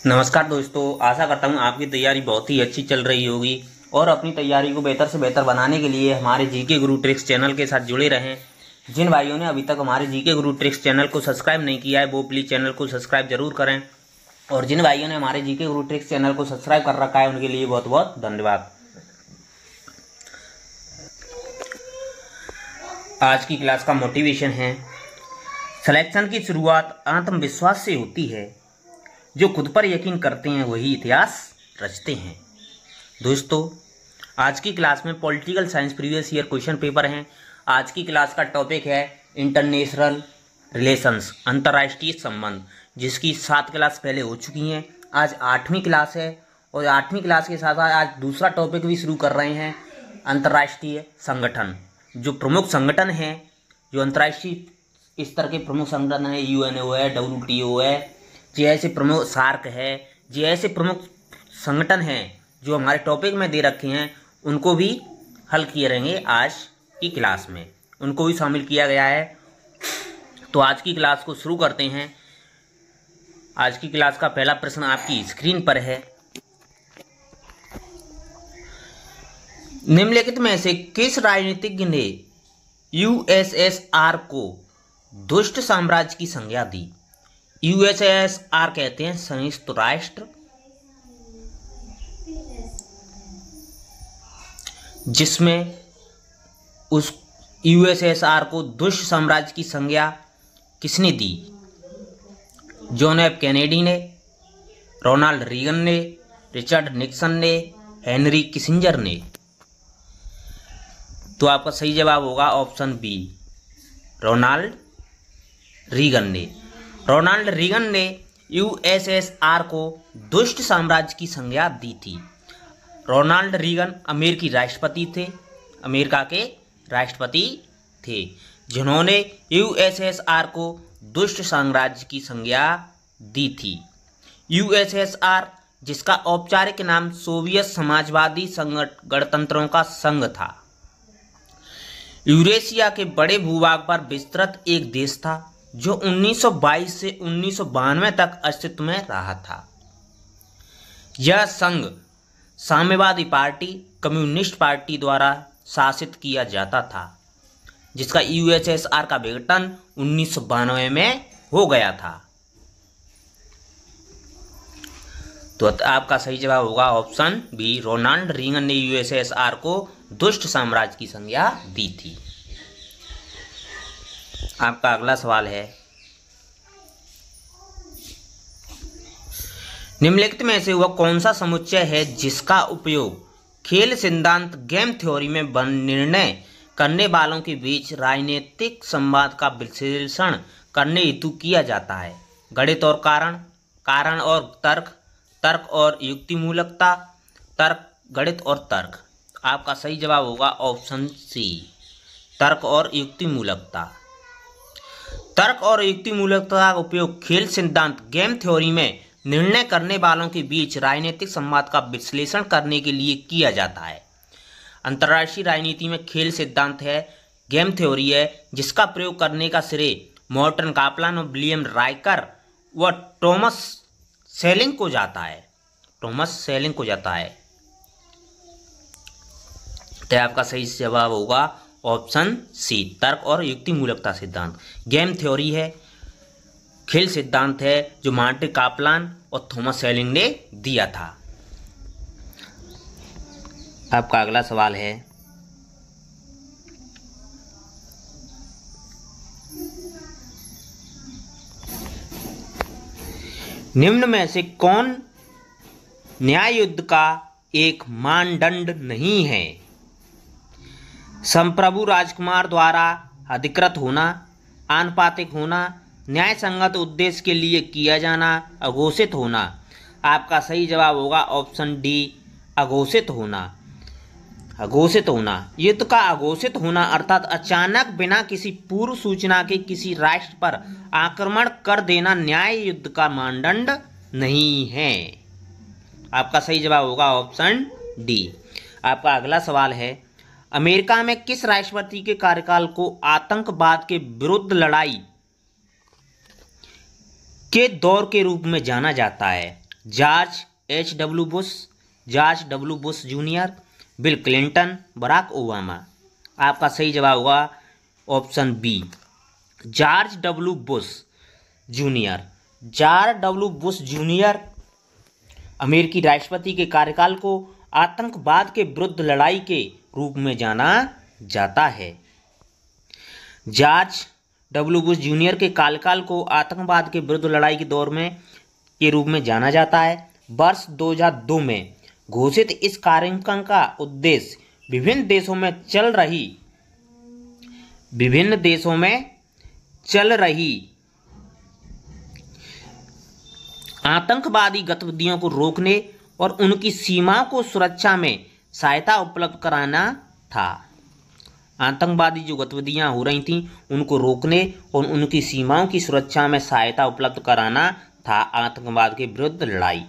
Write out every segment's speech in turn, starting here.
नमस्कार दोस्तों, आशा करता हूँ आपकी तैयारी बहुत ही अच्छी चल रही होगी और अपनी तैयारी को बेहतर से बेहतर बनाने के लिए हमारे जीके गुरु ट्रिक्स चैनल के साथ जुड़े रहें। जिन भाइयों ने अभी तक हमारे जीके गुरु ट्रिक्स चैनल को सब्सक्राइब नहीं किया है वो प्लीज़ चैनल को सब्सक्राइब जरूर करें और जिन भाइयों ने हमारे जीके गुरु ट्रिक्स चैनल को सब्सक्राइब कर रखा है उनके लिए बहुत बहुत धन्यवाद। आज की क्लास का मोटिवेशन है, सिलेक्शन की शुरुआत आत्मविश्वास से होती है, जो खुद पर यकीन करते हैं वही इतिहास रचते हैं। दोस्तों, आज की क्लास में political science previous year question paper हैं। आज की क्लास का टॉपिक है इंटरनेशनल रिलेशंस, अंतर्राष्ट्रीय संबंध, जिसकी 7 क्लास पहले हो चुकी हैं। आज 8वीं क्लास है और 8वीं क्लास के साथ आज दूसरा टॉपिक भी शुरू कर रहे हैं, अंतर्राष्ट्रीय संगठन। जो प्रमुख संगठन हैं, जो अंतर्राष्ट्रीय स्तर के प्रमुख संगठन है, यूएनओ है, WTO है, जो ऐसे प्रमुख सार्क है, जो ऐसे प्रमुख संगठन हैं जो हमारे टॉपिक में दे रखे हैं, उनको भी हल किए रहेंगे आज की क्लास में, उनको भी शामिल किया गया है। तो आज की क्लास को शुरू करते हैं। आज की क्लास का पहला प्रश्न आपकी स्क्रीन पर है, निम्नलिखित में से किस राजनीतिज्ञ ने यूएसएसआर को दुष्ट साम्राज्य की संज्ञा दी? यूएसएसआर कहते हैं संयुक्त राष्ट्र, जिसमें उस यूएसएसआर को दुष्ट साम्राज्य की संज्ञा किसने दी? जॉन एफ कैनेडी ने, रोनाल्ड रीगन ने, रिचर्ड निक्सन ने, हेनरी किसिंजर ने? तो आपका सही जवाब होगा ऑप्शन बी, रोनाल्ड रीगन ने। रोनाल्ड रीगन ने यूएसएसआर को दुष्ट साम्राज्य की संज्ञा दी थी। रोनाल्ड रीगन अमेरिकी राष्ट्रपति थे, अमेरिका के राष्ट्रपति थे, जिन्होंने यूएसएसआर को दुष्ट साम्राज्य की संज्ञा दी थी। यूएसएसआर, जिसका औपचारिक नाम सोवियत समाजवादी गणतंत्रों का संघ था, यूरेशिया के बड़े भूभाग पर विस्तृत एक देश था जो 1922 से 1992 तक अस्तित्व में रहा था। यह संघ साम्यवादी पार्टी, कम्युनिस्ट पार्टी द्वारा शासित किया जाता था, जिसका यूएसएसआर का विघटन 1992 में हो गया था। तो आपका सही जवाब होगा ऑप्शन बी, रोनाल्ड रीगन ने यूएसएसआर को दुष्ट साम्राज्य की संज्ञा दी थी। आपका अगला सवाल है, निम्नलिखित में से वह कौन सा समुच्चय है जिसका उपयोग खेल सिद्धांत गेम थ्योरी में निर्णय करने वालों के बीच राजनीतिक संवाद का विश्लेषण करने हेतु किया जाता है? गणित और कारण, कारण और तर्क, तर्क और युक्तिमूलकता, तर्क, गणित और तर्क? आपका सही जवाब होगा ऑप्शन सी, तर्क और युक्तिमूलकता। तर्क और युक्तिमूलकता का उपयोग खेल सिद्धांत गेम थ्योरी में निर्णय करने वालों के बीच राजनीतिक संवाद का विश्लेषण करने के लिए किया जाता है। अंतर्राष्ट्रीय राजनीति में खेल सिद्धांत है, गेम थ्योरी है, जिसका प्रयोग करने का श्रेय मॉर्टन कापलान और विलियम राइकर व टॉमस सेलिंग को जाता है। टॉमस सेलिंग को जाता है। तो आपका सही जवाब होगा ऑप्शन सी, तर्क और युक्तिमूलकता सिद्धांत। गेम थ्योरी है, खेल सिद्धांत है, जो मॉर्टन कापलान और थॉमस सेलिंग ने दिया था। आपका अगला सवाल है, निम्न में से कौन न्याय युद्ध का एक मानदंड नहीं है? संप्रभु राजकुमार द्वारा अधिकृत होना, आनुपातिक होना, न्याय संगत उद्देश्य के लिए किया जाना, अघोषित होना? आपका सही जवाब होगा ऑप्शन डी, अघोषित होना। अघोषित होना, युद्ध का अघोषित होना अर्थात अचानक बिना किसी पूर्व सूचना के किसी राष्ट्र पर आक्रमण कर देना न्याय युद्ध का मानदंड नहीं है। आपका सही जवाब होगा ऑप्शन डी। आपका अगला सवाल है, अमेरिका में किस राष्ट्रपति के कार्यकाल को आतंकवाद के विरुद्ध लड़ाई के दौर के रूप में जाना जाता है? George H.W. Bush, George W. Bush junior, Bill Clinton, Barack Obama. आपका सही जवाब होगा option B, George W. Bush junior. George W. Bush junior अमेरिकी राष्ट्रपति के कार्यकाल को आतंकवाद के विरुद्ध लड़ाई के रूप में जाना जाता है। George W. बुश जूनियर के कार्यकाल को आतंकवाद के विरुद्ध लड़ाई के दौर में के रूप में जाना जाता है। वर्ष 2002 में घोषित इस कार्यक्रम का उद्देश्य विभिन्न देशों में चल रही आतंकवादी गतिविधियों को रोकने और उनकी सीमाओं को सुरक्षा में सहायता उपलब्ध कराना था। आतंकवादी जो गतिविधियां हो रही थीं उनको रोकने और उनकी सीमाओं की सुरक्षा में सहायता उपलब्ध कराना था आतंकवाद के विरुद्ध लड़ाई,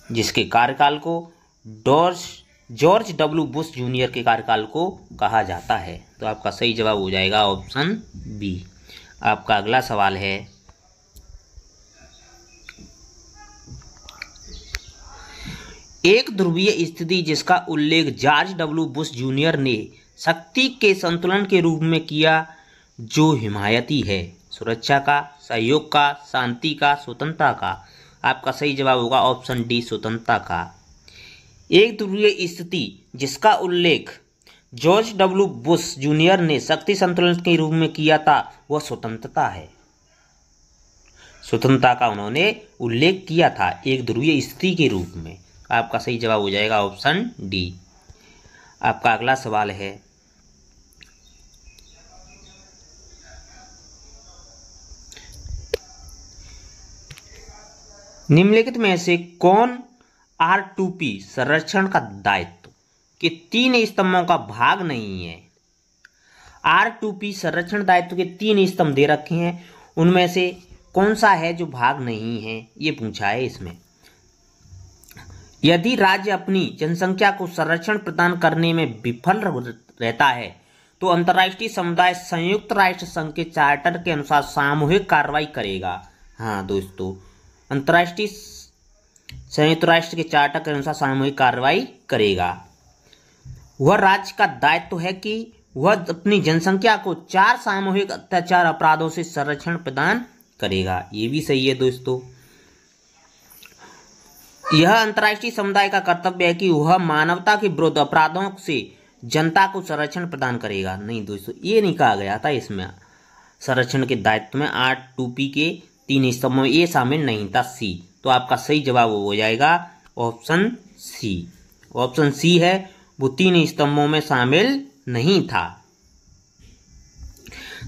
जिसके कार्यकाल को जॉर्ज W. बुश जूनियर के कार्यकाल को कहा जाता है। तो आपका सही जवाब हो जाएगा ऑप्शन बी। आपका अगला सवाल है, एक ध्रुवीय स्थिति जिसका उल्लेख जॉर्ज W. बुश जूनियर ने शक्ति के संतुलन के रूप में किया, जो हिमायती है सुरक्षा का, सहयोग का, शांति का, स्वतंत्रता का। आपका सही जवाब होगा ऑप्शन डी, स्वतंत्रता का। एक ध्रुवीय स्थिति जिसका उल्लेख जॉर्ज W. बुश जूनियर ने शक्ति संतुलन के रूप में किया था वह स्वतंत्रता है। स्वतंत्रता का उन्होंने उल्लेख किया था एक ध्रुवीय स्थिति के रूप में। आपका सही जवाब हो जाएगा ऑप्शन डी। आपका अगला सवाल है, निम्नलिखित में से कौन R2P संरक्षण का दायित्व के 3 स्तंभों का भाग नहीं है? R2P संरक्षण दायित्व के 3 स्तंभ दे रखे हैं, उनमें से कौन सा है जो भाग नहीं है, ये पूछा है इसमें। यदि राज्य अपनी जनसंख्या को संरक्षण प्रदान करने में विफल रहता है तो अंतर्राष्ट्रीय समुदाय संयुक्त राष्ट्र संघ के चार्टर के अनुसार सामूहिक कार्रवाई करेगा। हाँ दोस्तों, अंतर्राष्ट्रीय संयुक्त राष्ट्र के चार्टर के अनुसार सामूहिक कार्रवाई करेगा। वह राज्य का दायित्व है कि वह अपनी जनसंख्या को 4 सामूहिक अत्याचार अपराधों से संरक्षण प्रदान करेगा। ये भी सही है दोस्तों। यह अंतर्राष्ट्रीय समुदाय का कर्तव्य है कि वह मानवता के विरुद्ध अपराधों से जनता को संरक्षण प्रदान करेगा। नहीं दोस्तों, ये नहीं कहा गया था इसमें संरक्षण के दायित्व में R2P के 3 स्तंभों में ये शामिल नहीं था, सी। तो आपका सही जवाब हो जाएगा ऑप्शन सी। ऑप्शन सी है, वो 3 स्तंभों में शामिल नहीं था।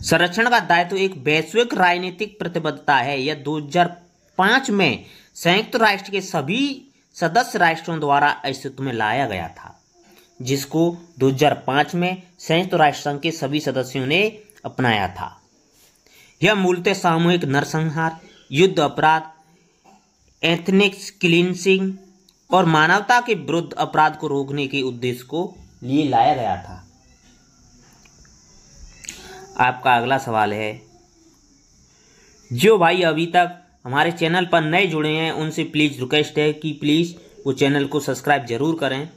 संरक्षण का दायित्व एक वैश्विक राजनीतिक प्रतिबद्धता है। यह 2005 में संयुक्त राष्ट्र के सभी सदस्य राष्ट्रों द्वारा अस्तित्व में लाया गया था, जिसको 2005 में संयुक्त राष्ट्र संघ के सभी सदस्यों ने अपनाया था। यह मूलतः सामूहिक नरसंहार, युद्ध अपराध, एथनिक क्लींसिंग और मानवता के विरुद्ध अपराध को रोकने के उद्देश्य को लिए लाया गया था। आपका अगला सवाल है, जो भाई अभी तक हमारे चैनल पर नए जुड़े हैं उनसे प्लीज़ रिक्वेस्ट है कि प्लीज़ वो चैनल को सब्सक्राइब जरूर करें।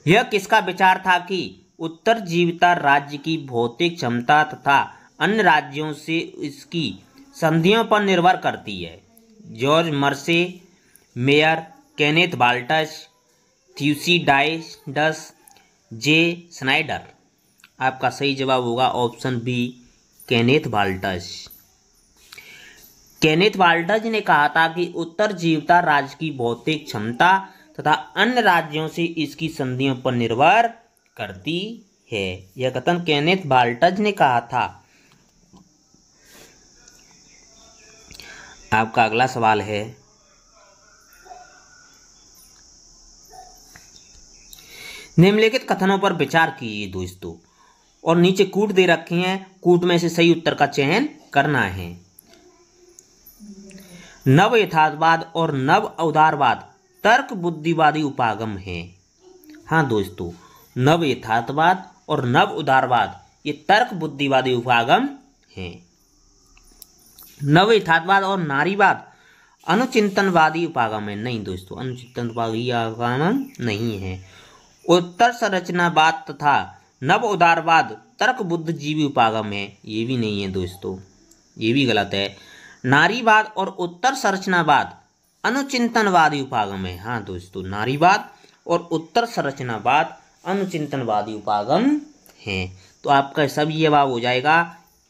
यह किसका विचार था कि उत्तरजीविता राज्य की भौतिक क्षमता तथा अन्य राज्यों से इसकी संधियों पर निर्भर करती है? जॉर्ज मर्से, मेयर, केनेथ बाल्टज, थ्यूसिडाइडस, जे स्नाइडर। आपका सही जवाब होगा ऑप्शन बी, केनेथ बाल्टज। केनेथ बाल्टज ने कहा था कि उत्तरजीविता राज्य की भौतिक क्षमता तथा अन्य राज्यों से इसकी संधियों पर निर्भर करती है। यह कथन केनेथ बाल्टज ने कहा था। आपका अगला सवाल है, निम्नलिखित कथनों पर विचार कीजिए दोस्तों, और नीचे कूट दे रखे हैं, कूट में से सही उत्तर का चयन करना है। नव यथार्थवाद और नव उदारवाद तर्क बुद्धिवादी उपागम हैं। हाँ दोस्तों, नव यथार्थवाद और नव उदारवाद ये तर्क बुद्धिवादी उपागम हैं। नव यथार्थवाद और नारीवाद अनुचिंतनवादी उपागम है। नहीं दोस्तों, अनुचिंतनवादी उपागम नहीं है। उत्तर संरचनावाद तथा नव उदारवाद तर्क बुद्धिजीवी उपागम है। ये भी नहीं है दोस्तों, ये भी गलत है। नारीवाद और उत्तर संरचनावाद अनुचिंतनवादी उपागम है। हाँ दोस्तों, नारीवाद और उत्तर संरचनावाद अनुचिंतनवादी उपागम हैं। तो आपका सभी जवाब हो जाएगा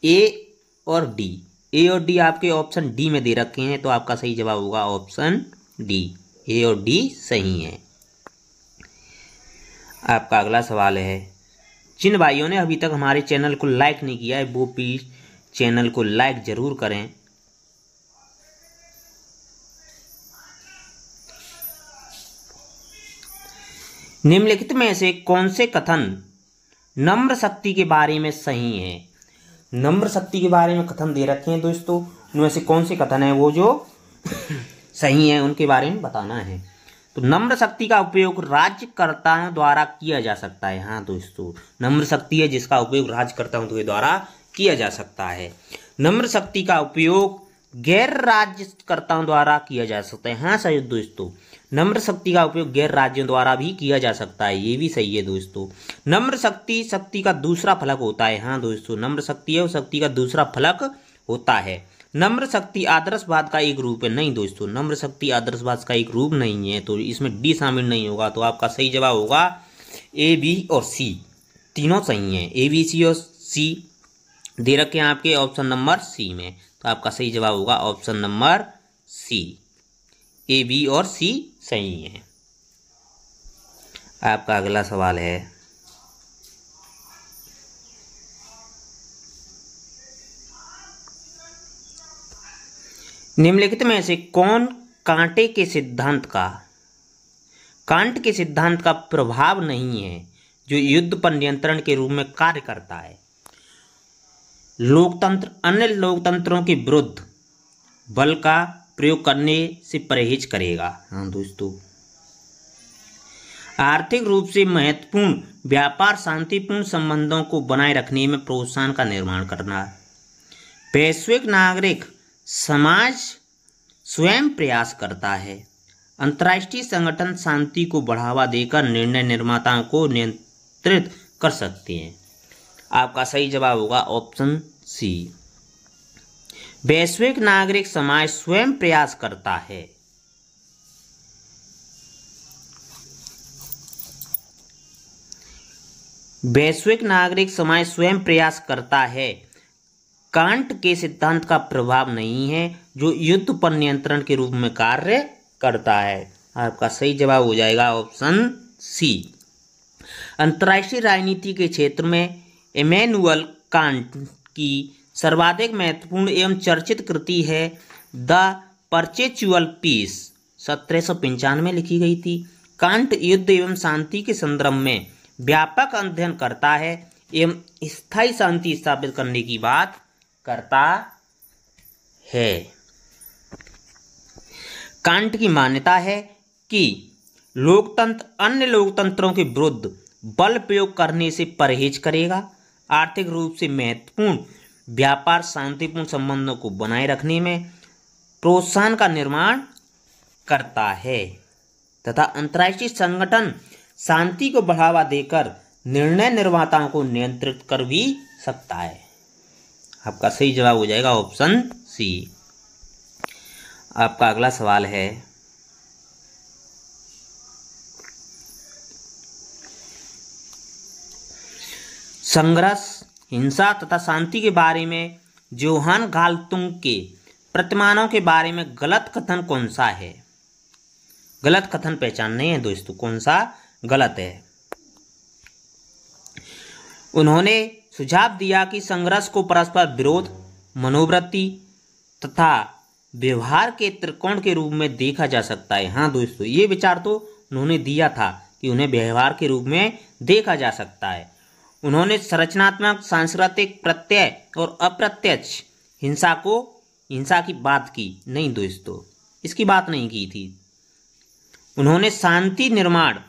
ए और डी। ए और डी आपके ऑप्शन डी में दे रखे हैं, तो आपका सही जवाब होगा ऑप्शन डी। ए और डी सही है। आपका अगला सवाल है, जिन भाइयों ने अभी तक हमारे चैनल को लाइक नहीं किया है वो प्लीज चैनल को लाइक जरूर करें। निम्नलिखित में से कौन से कथन नम्र शक्ति के बारे में सही है? नम्र शक्ति के बारे में कथन दे रखे हैं दोस्तों, उनमें से कौन से कथन है वो जो सही है उनके बारे में बताना है। तो नम्र शक्ति का उपयोग राज्यकर्ताओं द्वारा किया जा सकता है। हाँ दोस्तों, नम्र शक्ति है जिसका उपयोग राज्यकर्ताओं के द्वारा किया जा सकता है। नम्र शक्ति का उपयोग गैर राज्यकर्ताओं द्वारा किया जा सकता है। हाँ सही दोस्तों, नम्र शक्ति का उपयोग गैर राज्यों द्वारा भी किया जा सकता है। ये भी सही है दोस्तों। नम्र शक्ति शक्ति का दूसरा फलक होता है। हाँ दोस्तों, नम्र शक्ति है वो शक्ति का दूसरा फलक होता है। नम्र शक्ति आदर्शवाद का एक रूप है। नहीं दोस्तों, नम्र शक्ति आदर्शवाद का एक रूप नहीं है, तो इसमें डी शामिल नहीं होगा। तो आपका सही जवाब होगा ए, बी और सी, तीनों सही हैं। ए, बी, सी और सी दे रखे हैं आपके ऑप्शन नंबर सी में, तो आपका सही जवाब होगा ऑप्शन नंबर सी। ए, बी और सी सही है। आपका अगला सवाल है, निम्नलिखित में से कौन कांट के सिद्धांत का प्रभाव नहीं है जो युद्ध पर नियंत्रण के रूप में कार्य करता है? लोकतंत्र अन्य लोकतंत्रों के विरुद्ध बल का प्रयोग करने से परहेज करेगा। हाँ दोस्तों, आर्थिक रूप से महत्वपूर्ण व्यापार शांतिपूर्ण संबंधों को बनाए रखने में प्रोत्साहन का निर्माण करना। वैश्विक नागरिक समाज स्वयं प्रयास करता है। अंतर्राष्ट्रीय संगठन शांति को बढ़ावा देकर निर्णय निर्माताओं को नियंत्रित कर सकते हैं। आपका सही जवाब होगा ऑप्शन सी। वैश्विक नागरिक समाज स्वयं प्रयास करता है। वैश्विक नागरिक समाज स्वयं प्रयास करता है। कांट के सिद्धांत का प्रभाव नहीं है जो युद्ध पर नियंत्रण के रूप में कार्य करता है। आपका सही जवाब हो जाएगा ऑप्शन सी। अंतर्राष्ट्रीय राजनीति के क्षेत्र में इमैनुअल कांट की सर्वाधिक महत्वपूर्ण एवं चर्चित कृति है द परपेचुअल पीस, 1795 में लिखी गई थी। कांट युद्ध एवं शांति के संदर्भ में व्यापक अध्ययन करता है एवं स्थायी शांति स्थापित करने की बात करता है। कांट की मान्यता है कि लोकतंत्र अन्य लोकतंत्रों के विरुद्ध बल प्रयोग करने से परहेज करेगा, आर्थिक रूप से महत्वपूर्ण व्यापार शांतिपूर्ण संबंधों को बनाए रखने में प्रोत्साहन का निर्माण करता है तथा अंतर्राष्ट्रीय संगठन शांति को बढ़ावा देकर निर्णय निर्माताओं को नियंत्रित कर भी सकता है। आपका सही जवाब हो जाएगा ऑप्शन सी। आपका अगला सवाल है, संघर्ष हिंसा तथा शांति के बारे में जोहान गाल्टुंग के प्रतिमानों के बारे में गलत कथन कौन सा है? गलत कथन पहचानने हैं दोस्तों, कौन सा गलत है। उन्होंने सुझाव दिया कि संघर्ष को परस्पर विरोध मनोवृत्ति तथा व्यवहार के त्रिकोण के रूप में देखा जा सकता है। हाँ दोस्तों, ये विचार तो उन्होंने दिया था कि उन्हें व्यवहार के रूप में देखा जा सकता है। उन्होंने संरचनात्मक सांस्कृतिक प्रत्यय और अप्रत्यक्ष हिंसा की बात की नहीं दोस्तों, इसकी बात नहीं की थी। उन्होंने शांति निर्माण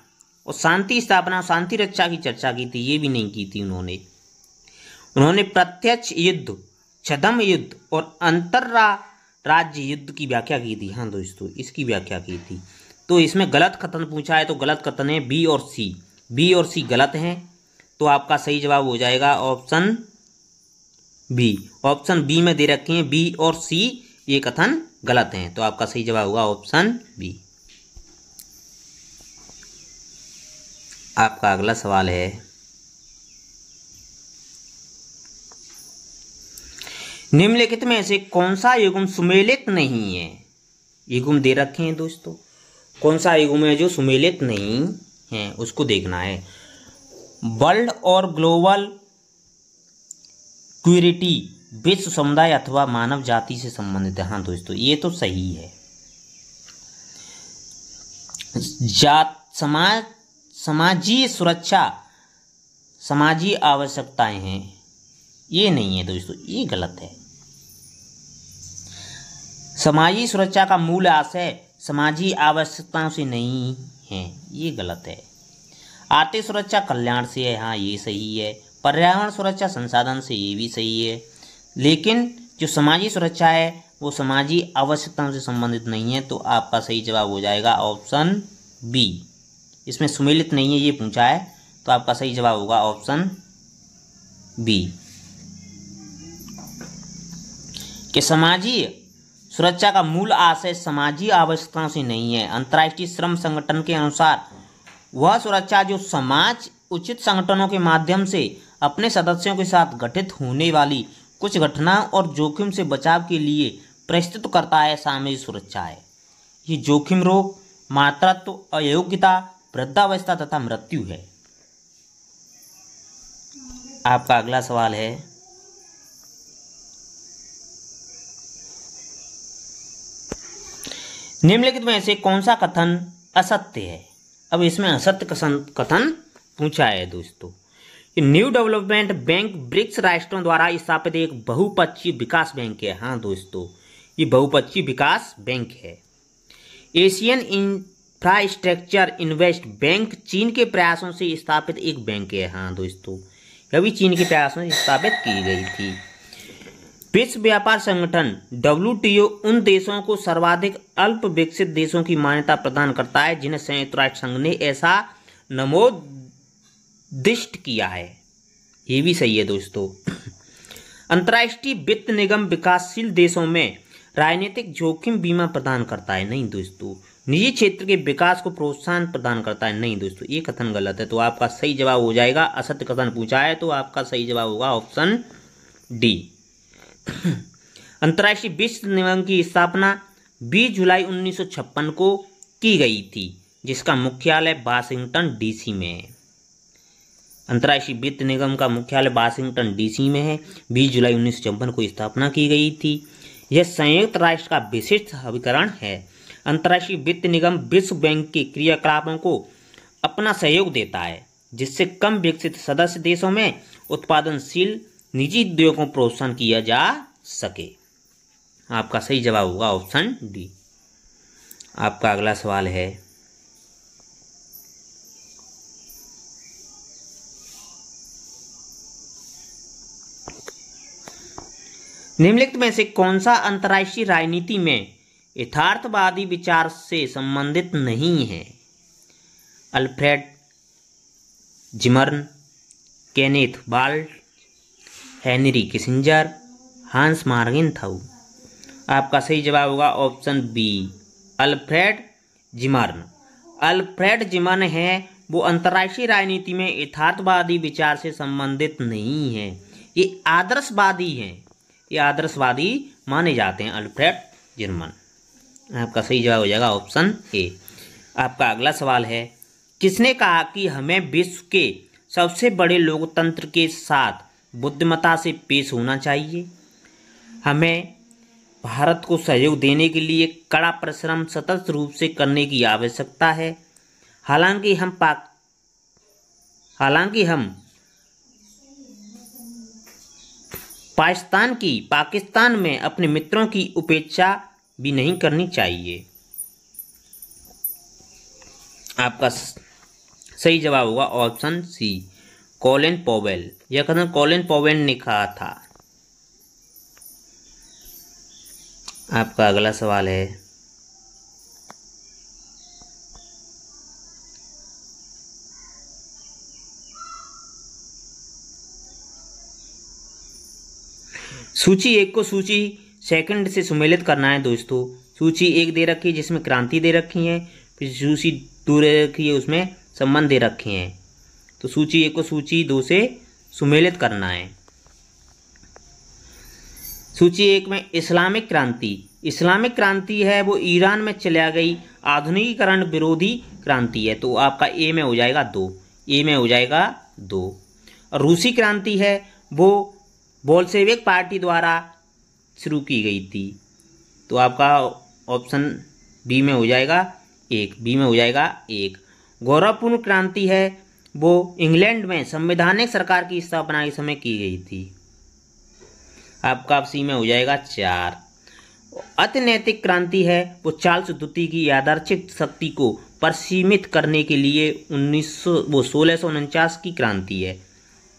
और शांति स्थापना शांति रक्षा की चर्चा की थी, ये भी नहीं की थी उन्होंने प्रत्यक्ष युद्ध छद्म युद्ध और राज्य युद्ध की व्याख्या की थी। हाँ दोस्तों, इसकी व्याख्या की थी। तो इसमें गलत कथन पूछा है, तो गलत कथन है बी और सी। बी और सी गलत हैं, तो आपका सही जवाब हो जाएगा ऑप्शन बी। ऑप्शन बी में दे रखे हैं बी और सी, ये कथन गलत हैं, तो आपका सही जवाब होगा ऑप्शन बी। आपका अगला सवाल है, निम्नलिखित में से कौन सा युग्म सुमेलित नहीं है? युग्म दे रखे हैं दोस्तों, कौन सा युग्म है जो सुमेलित नहीं है, उसको देखना है। वर्ल्ड और ग्लोबल क्यूरिटी विश्व समुदाय अथवा मानव जाति से संबंधित है। हाँ दोस्तों, ये तो सही है। समाजीय सुरक्षा समाजीय आवश्यकताएं हैं, ये नहीं है दोस्तों, ये गलत है। समाजीय सुरक्षा का मूल आशय समाजीय आवश्यकताओं से नहीं है, ये गलत है। आर्थिक सुरक्षा कल्याण से है, हाँ ये सही है। पर्यावरण सुरक्षा संसाधन से, ये भी सही है। लेकिन जो समाजीय सुरक्षा है वो समाजीय आवश्यकताओं से संबंधित नहीं है, तो आपका सही जवाब हो जाएगा ऑप्शन बी। इसमें सुमेलित नहीं है ये पूछा है, तो आपका सही जवाब होगा ऑप्शन बी कि समाजीय सुरक्षा का मूल आशय समाजीय आवश्यकताओं से नहीं है। अंतर्राष्ट्रीय श्रम संगठन के अनुसार वह सुरक्षा जो समाज उचित संगठनों के माध्यम से अपने सदस्यों के साथ गठित होने वाली कुछ घटनाओं और जोखिम से बचाव के लिए प्रस्तुत करता है, सामाजिक सुरक्षा है। ये जोखिम रोग, मातृत्व, अयोग्यता, वृद्धावस्था तथा मृत्यु है। आपका अगला सवाल है, निम्नलिखित में से कौन सा कथन असत्य है? अब इसमें असत्य कथन पूछा है दोस्तों। न्यू डेवलपमेंट बैंक ब्रिक्स राष्ट्रों द्वारा स्थापित एक बहुपक्षीय विकास बैंक है। हाँ दोस्तों, ये बहुपक्षीय विकास बैंक है। एशियन इंफ्रास्ट्रक्चर इन्वेस्ट बैंक चीन के प्रयासों से स्थापित एक बैंक है। हाँ दोस्तों, यह भी चीन के प्रयासों से स्थापित की गई थी। विश्व व्यापार संगठन WTO उन देशों को सर्वाधिक अल्प विकसित देशों की मान्यता प्रदान करता है जिन्हें संयुक्त राष्ट्र संघ ने ऐसा नमोदिष्ट किया है, ये भी सही है दोस्तों। अंतर्राष्ट्रीय वित्त निगम विकासशील देशों में राजनीतिक जोखिम बीमा प्रदान करता है, नहीं दोस्तों। निजी क्षेत्र के विकास को प्रोत्साहन प्रदान करता है, नहीं दोस्तों, ये कथन गलत है, तो आपका सही जवाब हो जाएगा। असत्य कथन पूछा है, तो आपका सही जवाब होगा ऑप्शन डी। अंतर्राष्ट्रीय वित्त निगम की स्थापना 20 जुलाई 1956 को की गई थी, जिसका मुख्यालय वाशिंगटन DC में है। अंतर्राष्ट्रीय वित्त निगम का मुख्यालय वाशिंगटन DC में है। 20 जुलाई 1956 को स्थापना की गई थी। यह संयुक्त राष्ट्र का विशिष्ट अभिकरण है। अंतर्राष्ट्रीय वित्त निगम विश्व बैंक के क्रियाकलापों को अपना सहयोग देता है, जिससे कम विकसित सदस्य देशों में उत्पादनशील निजी उद्योगों को प्रोत्साहन किया जा सके। आपका सही जवाब होगा ऑप्शन डी। आपका अगला सवाल है, निम्नलिखित में से कौन सा अंतर्राष्ट्रीय राजनीति में यथार्थवादी विचार से संबंधित नहीं है? अल्फ्रेड जिमर्न, केनेथ बाल्ट, हेनरी किसिंजर, हांस मार्गेनथाउ। आपका सही जवाब होगा option B, Alfred Zimmern. Alfred Zimmern है वो अंतर्राष्ट्रीय राजनीति में यथार्थवादी विचार से संबंधित नहीं है, ये आदर्शवादी हैं, ये आदर्शवादी माने जाते हैं अल्फ्रेड जिमर्न। आपका सही जवाब हो जाएगा ऑप्शन ए। आपका अगला सवाल है, किसने कहा कि हमें विश्व के सबसे बड़े लोकतंत्र के साथ बुद्धिमत्ता से पेश होना चाहिए? हमें भारत को सहयोग देने के लिए कड़ा परिश्रम सतत रूप से करने की आवश्यकता है। हालांकि हम पाकिस्तान में अपने मित्रों की उपेक्षा भी नहीं करनी चाहिए। आपका सही जवाब होगा ऑप्शन सी, कॉलिन पॉवेल। यह कथन कॉलिन पॉवेल ने कहा था। आपका अगला सवाल है, सूची 1 को सूची सेकंड से सुमेलित करना है। दोस्तों सूची 1 दे रखी है जिसमें क्रांति दे रखी है, फिर सूची 2 दे रखी है उसमें संबंध दे रखे हैं। तो सूची 1 को सूची 2 से सुमेलित करना है। सूची 1 में इस्लामिक क्रांति, इस्लामिक क्रांति है वो ईरान में चला गई आधुनिकीकरण विरोधी क्रांति है, तो आपका ए में हो जाएगा 2, ए में हो जाएगा 2। और रूसी क्रांति है वो बोल्शेविक पार्टी द्वारा शुरू की गई थी, तो आपका ऑप्शन बी में हो जाएगा 1, बी में हो जाएगा 1। गौरवपूर्ण क्रांति है वो इंग्लैंड में संवैधानिक सरकार की स्थापना के समय की गई थी, आपका सी में हो जाएगा 4। अतिनैतिक क्रांति है वो चार्ल्स द्वितीय की यादृच्छिक शक्ति को परिसीमित करने के लिए 1649 की क्रांति है,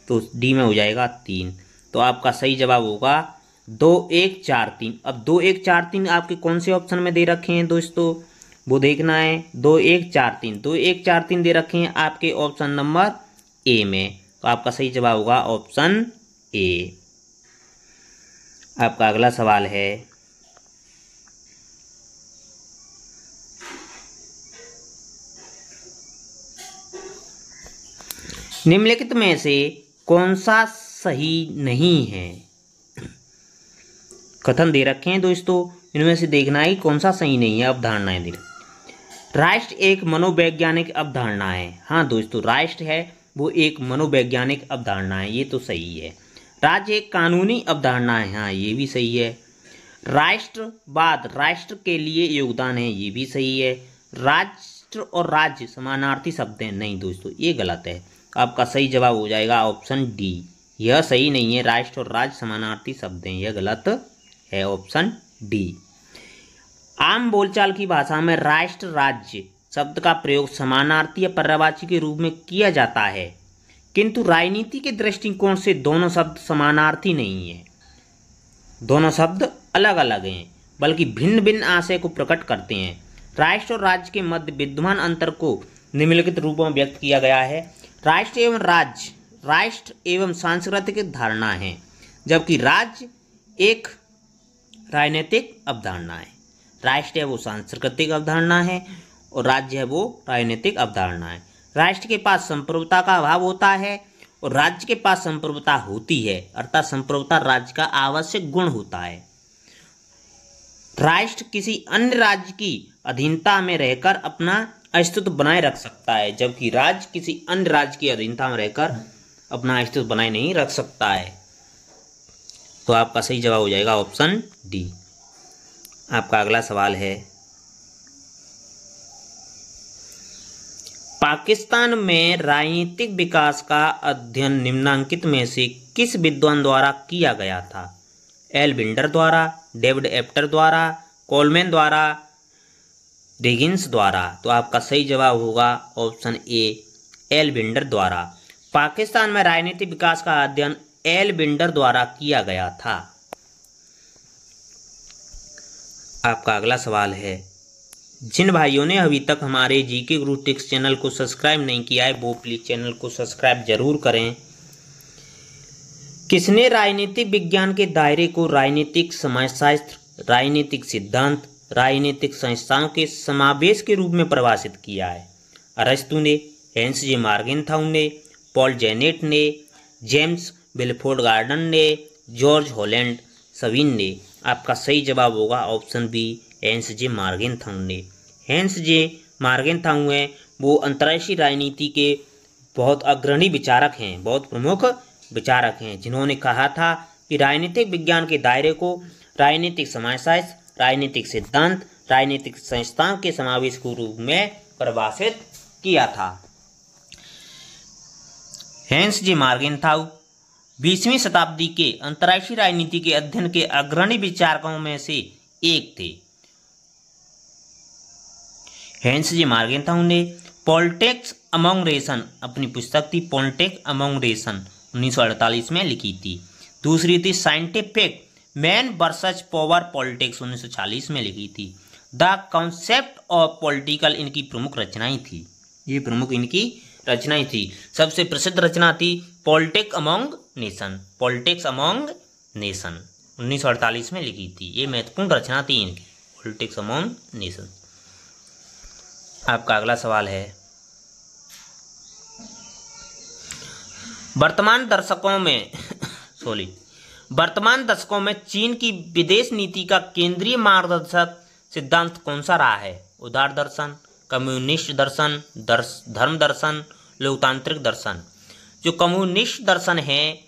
तो डी में हो जाएगा 3। तो आपका सही जवाब होगा 2, 1, 4, 3। अब 2, 1, 4, 3 आपके कौन से ऑप्शन में दे रखे हैं दोस्तों, वो देखना है। 2, 1, 4, 3, 2, 1, 4, 3 दे रखे हैं आपके ऑप्शन नंबर ए में, तो आपका सही जवाब होगा ऑप्शन ए। आपका अगला सवाल है, निम्नलिखित में से कौन सा सही नहीं है। कथन दे रखे हैं दोस्तों, इनमें से देखना है कौन सा सही नहीं है। अवधारणाएं दे रखी, राष्ट्र एक मनोवैज्ञानिक अवधारणा है। हाँ दोस्तों, राष्ट्र है वो एक मनोवैज्ञानिक अवधारणा है, ये तो सही है। राज्य एक कानूनी अवधारणा है, हाँ ये भी सही है। राष्ट्रवाद राष्ट्र के लिए योगदान है, ये भी सही है। राष्ट्र और राज्य समानार्थी शब्द हैं, नहीं दोस्तों ये गलत है। आपका सही जवाब हो जाएगा ऑप्शन डी, यह सही नहीं है। राष्ट्र और राज्य समानार्थी शब्द हैं, यह गलत है, ऑप्शन डी। आम बोलचाल की भाषा में राष्ट्र राज्य शब्द का प्रयोग समानार्थी या पर्यायवाची के रूप में किया जाता है, किंतु राजनीति के दृष्टिकोण से दोनों शब्द समानार्थी नहीं है। दोनों शब्द अलग अलग हैं, बल्कि भिन्न भिन्न आशय को प्रकट करते हैं। राष्ट्र और राज्य के मध्य विद्यमान अंतर को निम्नलिखित रूपों में व्यक्त किया गया है। राष्ट्र एवं राज्य राष्ट्र एवं सांस्कृतिक धारणा है, जबकि राज्य एक राजनीतिक अवधारणा है। राष्ट्र है वो सांस्कृतिक अवधारणा है और राज्य है वो राजनीतिक अवधारणा है। राष्ट्र के पास संप्रभुता का अभाव होता है और राज्य के पास संप्रभुता होती है, अर्थात संप्रभुता राज्य का आवश्यक गुण होता है। राष्ट्र किसी अन्य राज्य की अधीनता में रहकर अपना अस्तित्व बनाए रख सकता है, जबकि राज्य किसी अन्य राज्य की अधीनता में रहकर अपना अस्तित्व बनाए नहीं रख सकता है। तो आपका सही जवाब हो जाएगा ऑप्शन डी। आपका अगला सवाल है, पाकिस्तान में राजनीतिक विकास का अध्ययन निम्नांकित में से किस विद्वान द्वारा किया गया था। एल बिल्डर द्वारा, डेविड एप्टर द्वारा, कोलमैन द्वारा, डिगिंस द्वारा। तो आपका सही जवाब होगा ऑप्शन ए, एल बिल्डर द्वारा। पाकिस्तान में राजनीतिक विकास का अध्ययन एल बिल्डर द्वारा किया गया था। आपका अगला सवाल है, जिन भाइयों ने अभी तक हमारे जीके गुरु टिप्स चैनल को सब्सक्राइब नहीं किया है वो प्लीज चैनल को सब्सक्राइब जरूर करें। किसने राजनीतिक विज्ञान के दायरे को राजनीतिक समाजशास्त्र, राजनीतिक सिद्धांत, राजनीतिक संस्थाओं के समावेश के रूप में परिभाषित किया है। अरस्तु ने, हेंस जे मार्गेनथाउ ने, पॉल जेनेट ने, जेम्स विल्फोर्ड गार्डन ने, जॉर्ज हॉलैंड सविन ने। आपका सही जवाब होगा ऑप्शन बी, हेंस जे मार्गेनथाउ ने। हेंस जे मार्गेनथाउ हैं वो अंतर्राष्ट्रीय राजनीति के बहुत अग्रणी विचारक हैं, बहुत प्रमुख विचारक हैं, जिन्होंने कहा था कि राजनीतिक विज्ञान के दायरे को राजनीतिक समाजशास्त्र, राजनीतिक सिद्धांत, राजनीतिक संस्थाओं के समावेश के रूप में परिभाषित किया था। हेंस जे मार्गेनथाउ 20वीं शताब्दी के अंतर्राष्ट्रीय राजनीति के अध्ययन के अग्रणी विचारकों में से एक थे। हेंस जे मार्गेनथाउ ने पॉलिटिक्स अमंग नेशन अपनी पुस्तक थी पॉलिटिक्स अमंग नेशन 1948 में लिखी थी। दूसरी थी scientific man versus power politics 1940 में लिखी थी। द कॉन्सेप्ट ऑफ पॉलिटिकल इनकी प्रमुख रचनाएं थी। ये प्रमुख इनकी रचनाएं थी। सबसे प्रसिद्ध रचना थी politics among nation. Politics among nation 1948 में लिखी थी। ये महत्वपूर्ण रचना थी इनकी, पॉलिटिक्स अमॉन्ग नेशन। आपका अगला सवाल है, वर्तमान दशकों में चीन की विदेश नीति का केंद्रीय मार्गदर्शक सिद्धांत कौन सा रहा है? उदार दर्शन, कम्युनिस्ट दर्शन, धर्म दर्शन, लोकतांत्रिक दर्शन। जो कम्युनिस्ट दर्शन है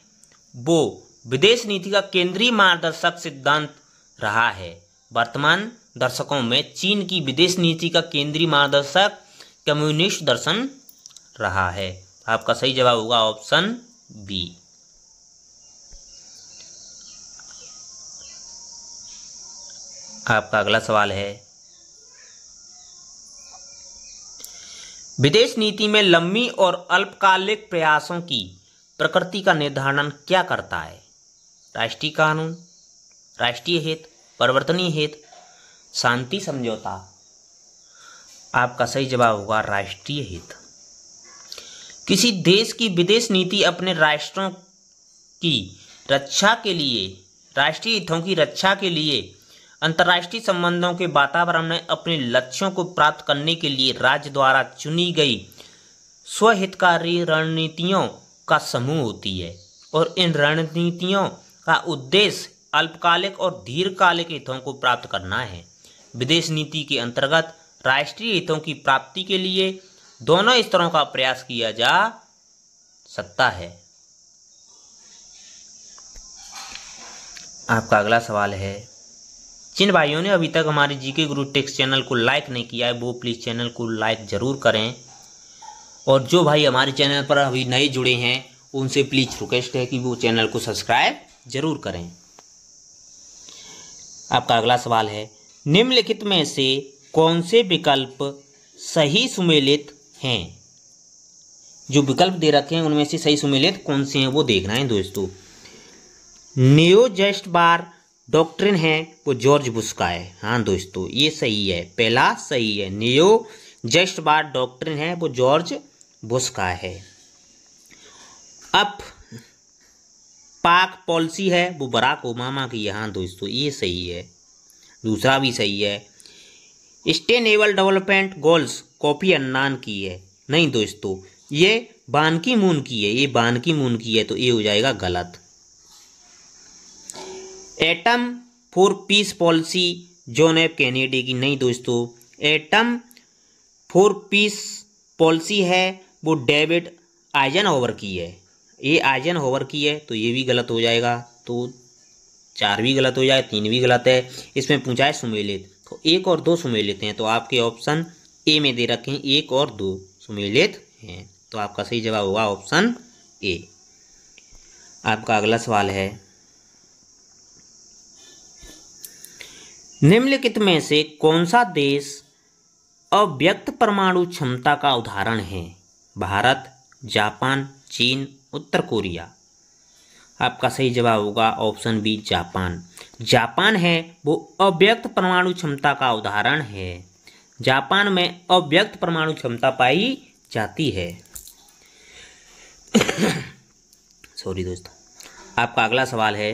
वो विदेश नीति का केंद्रीय मार्गदर्शक सिद्धांत रहा है। वर्तमान दशकों में चीन की विदेश नीति का केंद्रीय मार्गदर्शक कम्युनिस्ट दर्शन रहा है। आपका सही जवाब होगा ऑप्शन बी। आपका अगला सवाल है, विदेश नीति में लंबी और अल्पकालिक प्रयासों की प्रकृति का निर्धारण क्या करता है? राष्ट्रीय कानून, राष्ट्रीय हित, परिवर्तनीय हित, शांति समझौता। आपका सही जवाब होगा राष्ट्रीय हित। किसी देश की विदेश नीति अपने राष्ट्रों की रक्षा के लिए, राष्ट्रीय हितों की रक्षा के लिए अंतर्राष्ट्रीय संबंधों के वातावरण में अपने लक्ष्यों को प्राप्त करने के लिए राज्य द्वारा चुनी गई स्वहितकारी रणनीतियों का समूह होती है और इन रणनीतियों का उद्देश्य अल्पकालिक और दीर्घकालिक हितों को प्राप्त करना है। विदेश नीति के अंतर्गत राष्ट्रीय हितों की प्राप्ति के लिए दोनों स्तरों का प्रयास किया जा सकता है। आपका अगला सवाल है, जिन भाइयों ने अभी तक हमारे जीके गुरु टेक्स्ट चैनल को लाइक नहीं किया है वो प्लीज़ चैनल को लाइक ज़रूर करें, और जो भाई हमारे चैनल पर अभी नए जुड़े हैं उनसे प्लीज़ रिक्वेस्ट है कि वो चैनल को सब्सक्राइब जरूर करें। आपका अगला सवाल है, निम्नलिखित में से कौन से विकल्प सही सुमेलित हैं? जो विकल्प दे रखे हैं उनमें से सही सुमेलित कौन से हैं वो देखना है दोस्तों। नियो जस्ट बार डॉक्ट्रिन है वो जॉर्ज बुश का है। हाँ दोस्तों ये सही है, पहला सही है। नियो जस्ट बार डॉक्ट्रिन है वो जॉर्ज बुश का है। अब पाक पॉलिसी है वो बराक ओबामा की है। हाँ दोस्तों ये सही है, दूसरा भी सही है। Sustainable development goals Kofi Annan की है। नहीं दोस्तों ये बान की मून की है, ये बान की मून की है, तो ये हो जाएगा गलत। Atom for piece policy John F Kennedy की। नहीं दोस्तों एटम फॉर पीस पॉलिसी है वो डेविड आइजनहोवर की है। ये आइजनहोवर की है तो ये भी गलत हो जाएगा, तो 4 भी गलत हो जाए, 3 भी गलत है। इसमें पूछा है सुमेलित, तो 1 और 2 सुमेलित हैं, तो आपके ऑप्शन ए में दे रखे हैं 1 और 2 सुमेलित हैं, तो आपका सही जवाब होगा ऑप्शन ए। आपका अगला सवाल है, निम्नलिखित में से कौन सा देश अव्यक्त परमाणु क्षमता का उदाहरण है? भारत, जापान, चीन, उत्तर कोरिया। आपका सही जवाब होगा ऑप्शन बी जापान। जापान है वो अव्यक्त परमाणु क्षमता का उदाहरण है। जापान में अव्यक्त परमाणु क्षमता पाई जाती है। सॉरी दोस्तों। आपका अगला सवाल है,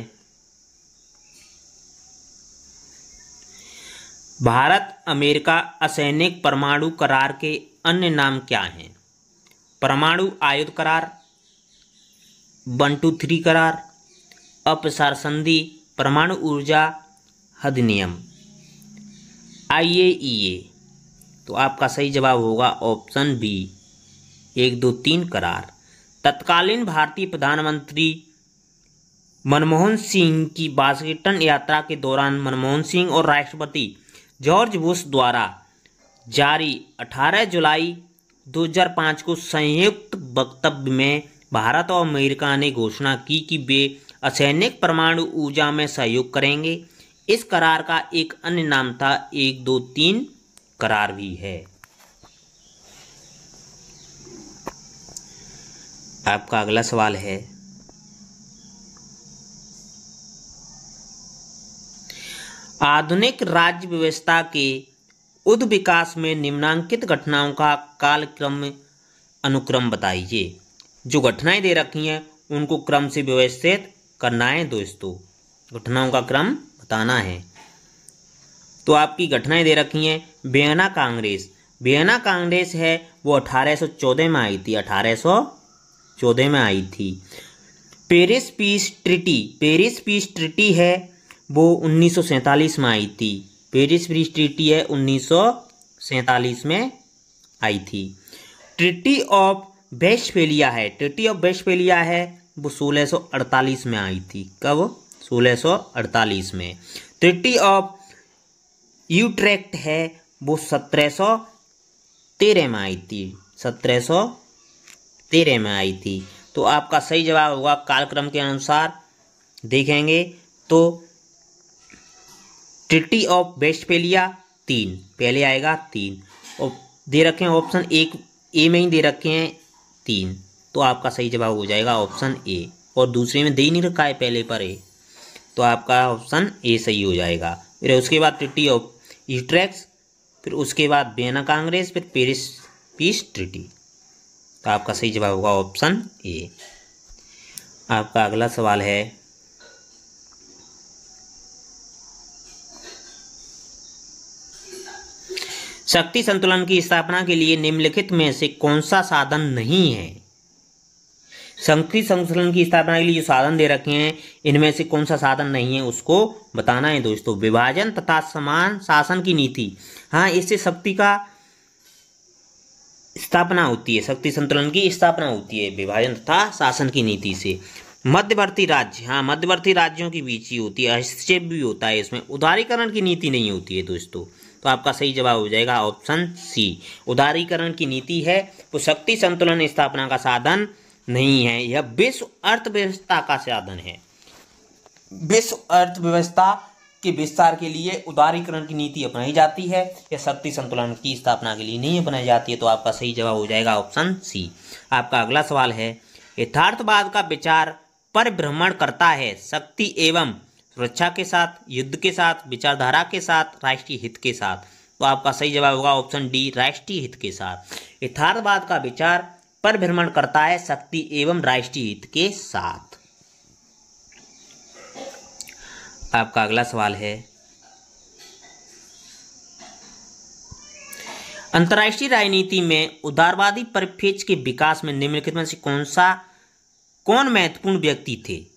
भारत अमेरिका असैनिक परमाणु करार के अन्य नाम क्या हैं? परमाणु आयुध करार, 1-2-3 करार, अपसार संधि, परमाणु ऊर्जा अधिनियम, IAEA। तो आपका सही जवाब होगा ऑप्शन बी 1-2-3 करार। तत्कालीन भारतीय प्रधानमंत्री मनमोहन सिंह की वाशिंगटन यात्रा के दौरान मनमोहन सिंह और राष्ट्रपति जॉर्ज बुश द्वारा जारी 18 जुलाई 2005 को संयुक्त वक्तव्य में भारत और अमेरिका ने घोषणा की कि वे असैनिक परमाणु ऊर्जा में सहयोग करेंगे। इस करार का एक अन्य नाम था 1-2-3 करार भी है। आपका अगला सवाल है, आधुनिक राज्य व्यवस्था के उद विकास में निम्नांकित घटनाओं का कालक्रम अनुक्रम बताइए। जो घटनाएं दे रखी हैं उनको क्रम से व्यवस्थित करना है दोस्तों, घटनाओं का क्रम बताना है। तो आपकी घटनाएं दे रखी हैं। वियना कांग्रेस, वियना कांग्रेस है वो 1814 में आई थी, 1814 में आई थी। Paris peace treaty, Paris peace treaty है वो 1947 में आई थी। पेरिस पीस ट्रिटी है 1947 में आई थी। ट्रिटी ऑफ वेस्टफेलिया है, ट्रिटी ऑफ वेस्टफेलिया है वो 1648 में आई थी। कब? 1648 में। ट्रिटी ऑफ यूट्रेक्ट है वो 1713 में आई थी, 1713 में आई थी। तो आपका सही जवाब होगा कालक्रम के अनुसार देखेंगे तो ट्रिटी ऑफ वेस्टफेलिया 3 पहले आएगा, 3 और दे रखे हैं ऑप्शन एक ए में ही दे रखे हैं 3, तो आपका सही जवाब हो जाएगा ऑप्शन ए। और दूसरे में दे ही नहीं रखा है पहले पर ए, तो आपका ऑप्शन ए सही हो जाएगा। फिर उसके बाद ट्रिटी ऑफ यूट्रेक्ट, फिर उसके बाद वियना कांग्रेस, फिर पेरिस पीस ट्रिटी, तो आपका सही जवाब होगा ऑप्शन ए। आपका अगला सवाल है शक्ति संतुलन की स्थापना के लिए निम्नलिखित में से कौन सा साधन नहीं है। शक्ति संतुलन की स्थापना के लिए जो साधन दे रखे हैं इनमें से कौन सा साधन नहीं है उसको बताना है दोस्तों। विभाजन तथा समान शासन की नीति, हाँ इससे शक्ति का स्थापना होती है, शक्ति संतुलन की स्थापना होती है विभाजन तथा शासन की नीति से। मध्यवर्ती राज्य, हाँ मध्यवर्ती राज्यों के बीच ही होती है, हस्तक्षेप भी होता है इसमें, उदारीकरण की नीति नहीं होती है दोस्तों। तो आपका सही जवाब हो जाएगा ऑप्शन सी, उदारीकरण की नीति है वो शक्ति संतुलन स्थापना का साधन नहीं है, यह विश्व अर्थव्यवस्था का साधन है। विश्व अर्थव्यवस्था के विस्तार के लिए उदारीकरण की नीति अपनाई जाती है, यह शक्ति संतुलन की स्थापना के लिए नहीं अपनाई जाती है। तो आपका सही जवाब हो जाएगा ऑप्शन सी। आपका अगला सवाल है यथार्थवाद का विचार परिभ्रमण करता है शक्ति एवं सुरक्षा के साथ, युद्ध के साथ, विचारधारा के साथ, राष्ट्रीय हित के साथ। तो आपका सही जवाब होगा ऑप्शन डी, राष्ट्रीय हित के साथ। यथार्थवाद का विचार परिभ्रमण करता है शक्ति एवं राष्ट्रीय हित के साथ। आपका अगला सवाल है अंतर्राष्ट्रीय राजनीति में उदारवादी परिप्रेक्ष्य के विकास में निम्नलिखित में से कौन महत्वपूर्ण व्यक्ति थे।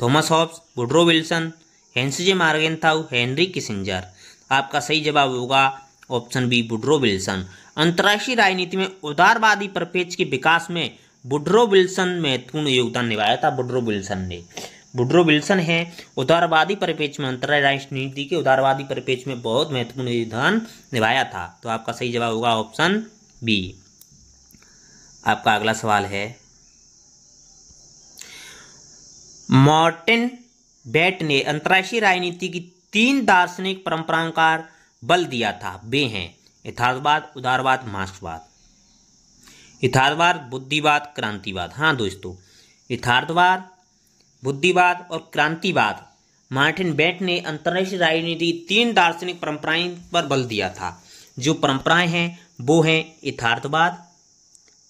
Thomas Hobbes, Woodrow Wilson, Henry J Morgenthau, Henry Kissinger. आपका सही जवाब होगा ऑप्शन बी, वुडरो विल्सन। अंतर्राष्ट्रीय राजनीति में उदारवादी परिप्रेक्ष्य के विकास में वुडरो विल्सन महत्वपूर्ण योगदान निभाया था। वुडरो विल्सन ने, वुडरो विल्सन है उदारवादी परिप्रेक्ष्य में, अंतर्राष्ट्रीय राजनीति के उदारवादी परिप्रेक्ष्य में बहुत महत्वपूर्ण योगदान निभाया था। तो आपका सही जवाब होगा ऑप्शन बी। आपका अगला सवाल है मार्टिन बेट ने अंतर्राष्ट्रीय राजनीति की 3 दार्शनिक परंपराओं का बल दिया था। वे हैं यथार्थवाद, उदारवाद, मार्क्सवाद। यथार्थवाद, बुद्धिवाद, क्रांतिवाद। हाँ दोस्तों, यथार्थवाद, बुद्धिवाद और क्रांतिवाद। मार्टिन बेट ने अंतर्राष्ट्रीय राजनीति 3 दार्शनिक परंपराओं पर बल दिया था। जो परंपराएं हैं वो हैं यथार्थवाद,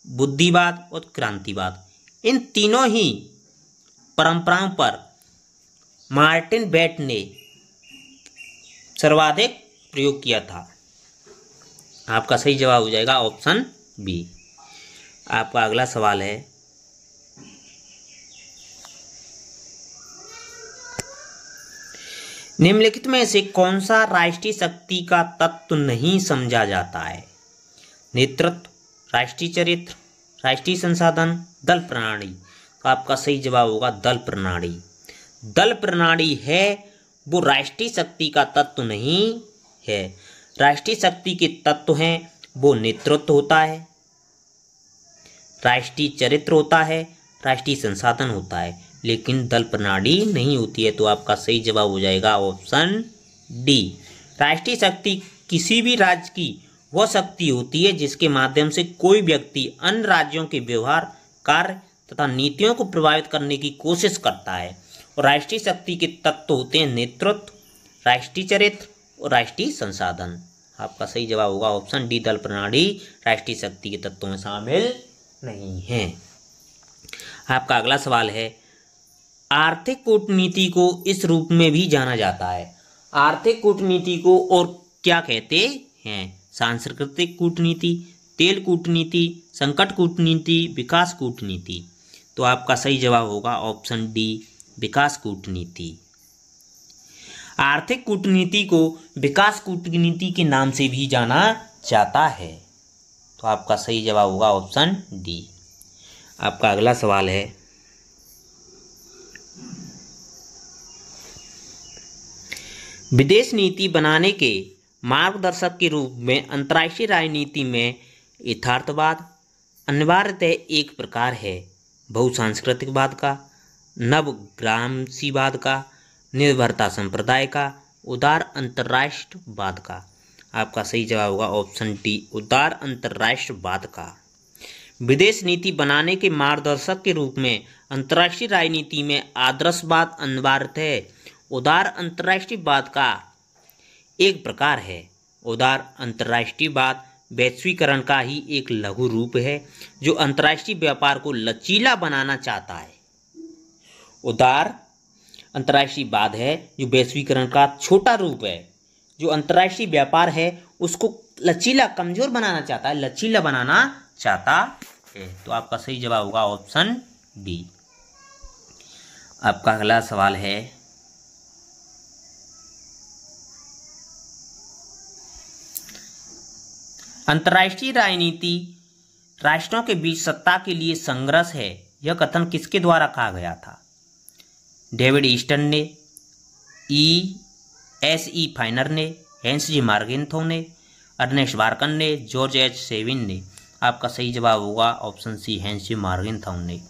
बुद्धिवाद और क्रांतिवाद। इन तीनों ही परंपराओं पर मार्टिन बेट ने सर्वाधिक प्रयोग किया था। आपका सही जवाब हो जाएगा ऑप्शन बी। आपका अगला सवाल है निम्नलिखित में से कौन सा राष्ट्रीय शक्ति का तत्व नहीं समझा जाता है। नेतृत्व, राष्ट्रीय चरित्र, राष्ट्रीय संसाधन, दल प्रणाली। तो आपका सही जवाब होगा दल प्रणाली। दल प्रणाली है वो राष्ट्रीय शक्ति का तत्व नहीं है। राष्ट्रीय शक्ति के तत्व हैं वो नेतृत्व होता है, राष्ट्रीय चरित्र होता है, राष्ट्रीय संसाधन होता है, लेकिन दल प्रणाली नहीं होती है। तो आपका सही जवाब हो जाएगा ऑप्शन डी। राष्ट्रीय शक्ति किसी भी राज्य की वह शक्ति होती है जिसके माध्यम से कोई व्यक्ति अन्य राज्यों के व्यवहार, कार्य तथा नीतियों को प्रभावित करने की कोशिश करता है। और राष्ट्रीय शक्ति के तत्व होते हैं नेतृत्व, राष्ट्रीय चरित्र और राष्ट्रीय संसाधन। आपका सही जवाब होगा ऑप्शन डी, दल प्रणाली राष्ट्रीय शक्ति के तत्वों में शामिल नहीं है। आपका अगला सवाल है, आर्थिक कूटनीति को इस रूप में भी जाना जाता है। आर्थिक कूटनीति को और क्या कहते हैं? सांस्कृतिक कूटनीति, तेल कूटनीति, संकट कूटनीति, विकास कूटनीति। तो आपका सही जवाब होगा ऑप्शन डी, विकास कूटनीति। आर्थिक कूटनीति को विकास कूटनीति के नाम से भी जाना जाता है। तो आपका सही जवाब होगा ऑप्शन डी। आपका अगला सवाल है, विदेश नीति बनाने के मार्गदर्शक के रूप में अंतर्राष्ट्रीय राजनीति में यथार्थवाद अनिवार्यतः एक प्रकार है बहुसांस्कृतिकवाद का, नवग्रामसीवाद का, निर्भरता संप्रदाय का, उदार अंतर्राष्ट्रवाद का। आपका सही जवाब होगा ऑप्शन डी, उदार अंतर्राष्ट्रवाद का। विदेश नीति बनाने के मार्गदर्शक के रूप में अंतर्राष्ट्रीय राजनीति में आदर्शवाद अनिवार्यतः उदार अंतर्राष्ट्रीयवाद का एक प्रकार है। उदार अंतर्राष्ट्रीयवाद वैश्वीकरण का ही एक लघु रूप है जो अंतर्राष्ट्रीय व्यापार को लचीला बनाना चाहता है। उदार अंतर्राष्ट्रीयवाद है जो वैश्वीकरण का छोटा रूप है, जो अंतर्राष्ट्रीय व्यापार है उसको लचीला, कमजोर बनाना चाहता है, लचीला बनाना चाहता है। तो आपका सही जवाब होगा ऑप्शन बी। आपका अगला सवाल है, अंतर्राष्ट्रीय राजनीति राष्ट्रों के बीच सत्ता के लिए संघर्ष है, यह कथन किसके द्वारा कहा गया था? डेविड ईस्टन ने, E.S.E. फाइनर ने, हेंस जी मार्गेंथौ ने, अर्नेस्ट बार्कन ने, जॉर्ज एच सेविन ने। आपका सही जवाब होगा ऑप्शन सी, हेंस जी मार्गेंथौ ने।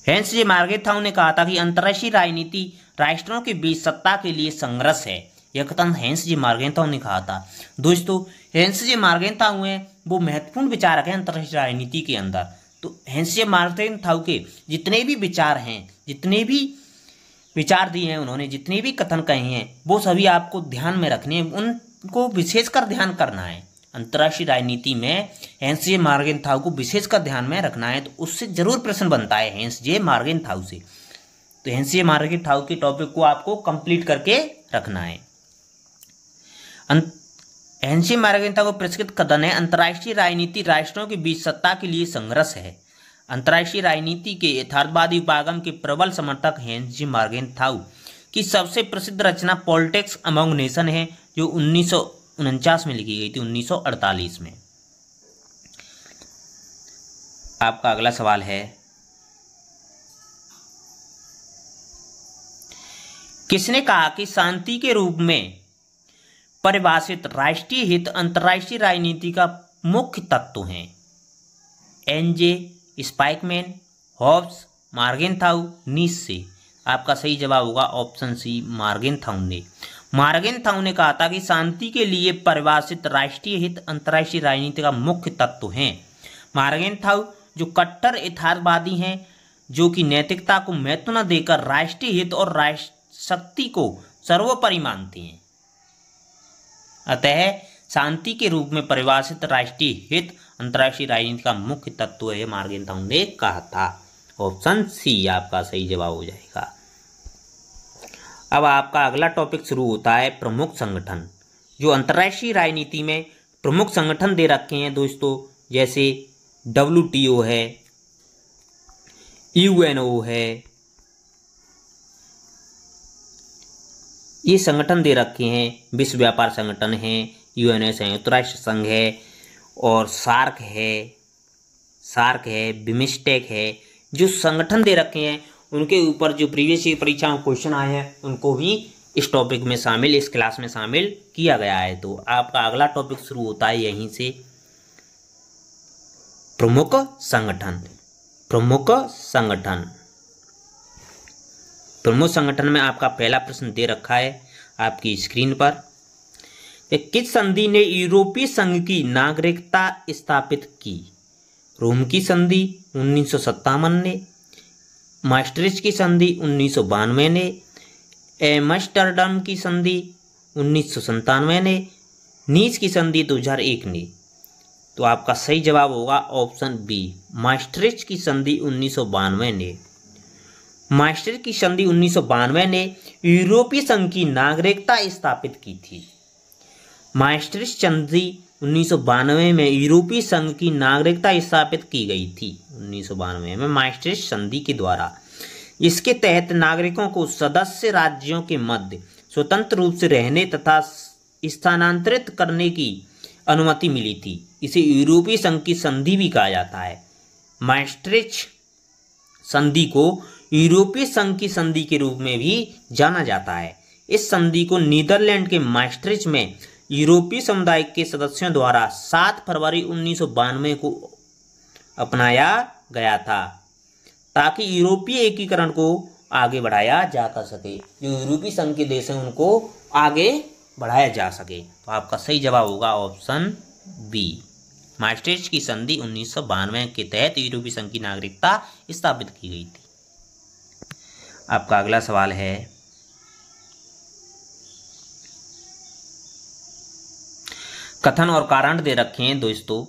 हेंस जी मार्गेंथौ ने कहा था कि अंतर्राष्ट्रीय राजनीति राष्ट्रों के बीच सत्ता के लिए संघर्ष है। यह कथन हेंस जी मार्गेंथौ ने कहा था। दोस्तों, हेंस जी मार्गेंथौ हैं वो महत्वपूर्ण विचारक हैं अंतर्राष्ट्रीय राजनीति के अंदर। तो हेंस जी मार्गेंथौ के जितने भी विचार हैं, जितने भी विचार दिए हैं उन्होंने, जितने भी कथन कहे हैं, वो सभी आपको ध्यान में रखने हैं, उनको विशेषकर ध्यान करना है। अंतर्राष्ट्रीय राजनीति में हेंस जे मार्गेंथौ को विशेषकर ध्यान में रखना है। तो उससे जरूर प्रश्न बनता है हेंस जे मार्गेंथौ से। तो हेंस जे मार्गेंथौ के टॉपिक को आपको कंप्लीट करके रखना है। हेंस जे मार्गेंथौ को पुरस्कृत कथन है, अंतर्राष्ट्रीय राजनीति राष्ट्रों के बीच सत्ता के लिए संघर्ष है। अंतर्राष्ट्रीय राजनीति के यथार्थवादी उपागम के प्रबल समर्थक हेंस जे मार्गेंथौ की सबसे प्रसिद्ध रचना पॉलिटिक्स अमंग नेशन है, जो 1949 में लिखी गई थी, 1948 में। आपका अगला सवाल है, किसने कहा कि शांति के रूप में परिभाषित राष्ट्रीय हित अंतर्राष्ट्रीय राजनीति का मुख्य तत्व हैं? N J. Spykman, Hobbes, Morgenthau, Nietzsche. आपका सही जवाब होगा ऑप्शन सी, मार्गेंथौ ने। मार्गेंथौ ने कहा था कि शांति के लिए परिभाषित राष्ट्रीय हित अंतर्राष्ट्रीय राजनीति का मुख्य तत्व हैं। मार्गेंथौ जो कट्टर यथार्थवादी हैं, जो कि नैतिकता को महत्व न देकर राष्ट्रीय हित और राष्ट्र शक्ति को सर्वोपरि मानते हैं। अतः शांति के रूप में परिभाषित राष्ट्रीय हित अंतर्राष्ट्रीय राजनीति का मुख्य तत्व है, मार्गेंथौ ने कहा था। ऑप्शन सी आपका सही जवाब हो जाएगा। अब आपका अगला टॉपिक शुरू होता है प्रमुख संगठन। जो अंतर्राष्ट्रीय राजनीति में प्रमुख संगठन दे रखे हैं दोस्तों, जैसे WTO है, UNO है, ये संगठन दे रखे हैं। विश्व व्यापार संगठन है, UN संयुक्त राष्ट्र संघ है, और सार्क है, बिम्स्टेक है। जो संगठन दे रखे हैं उनके ऊपर जो प्रीवियस ईयर परीक्षा में क्वेश्चन आए हैं उनको भी इस टॉपिक में शामिल, इस क्लास में शामिल किया गया है। तो आपका अगला टॉपिक शुरू होता है यहीं से, प्रमुख संगठन। प्रमुख संगठन में आपका पहला प्रश्न दे रखा है आपकी स्क्रीन पर। किस संधि ने यूरोपीय संघ की नागरिकता स्थापित की? रोम की संधि 1957 ने, मास्ट्रिच की संधि 1992 ने, एम्स्टर्डम की संधि 1997 ने, नीस की संधि 2001 ने। तो आपका सही जवाब होगा ऑप्शन बी, maastricht की संधि 1992 ने। maastricht की संधि 1992 ने यूरोपीय संघ की नागरिकता स्थापित की थी। maastricht संधि 1992 में यूरोपीय संघ की नागरिकता स्थापित की गई थी। 1992 में maastricht संधि के द्वारा इसके तहत नागरिकों को सदस्य राज्यों के मध्य स्वतंत्र रूप से रहने तथा स्थानांतरित करने की अनुमति मिली थी। इसे यूरोपीय संघ की संधि भी कहा जाता है। maastricht संधि को यूरोपीय संघ की संधि के रूप में भी जाना जाता है। इस संधि को नीदरलैंड के maastricht में यूरोपीय समुदाय के सदस्यों द्वारा 7 फरवरी 1992 को अपनाया गया था, ताकि यूरोपीय एकीकरण को आगे बढ़ाया जा सके। जो यूरोपीय संघ के देश हैं उनको आगे बढ़ाया जा सके। तो आपका सही जवाब होगा ऑप्शन बी, maastricht की संधि 1992 के तहत यूरोपीय संघ की नागरिकता स्थापित की गई थी। आपका अगला सवाल है, कथन और कारण दे रखे हैं दोस्तों।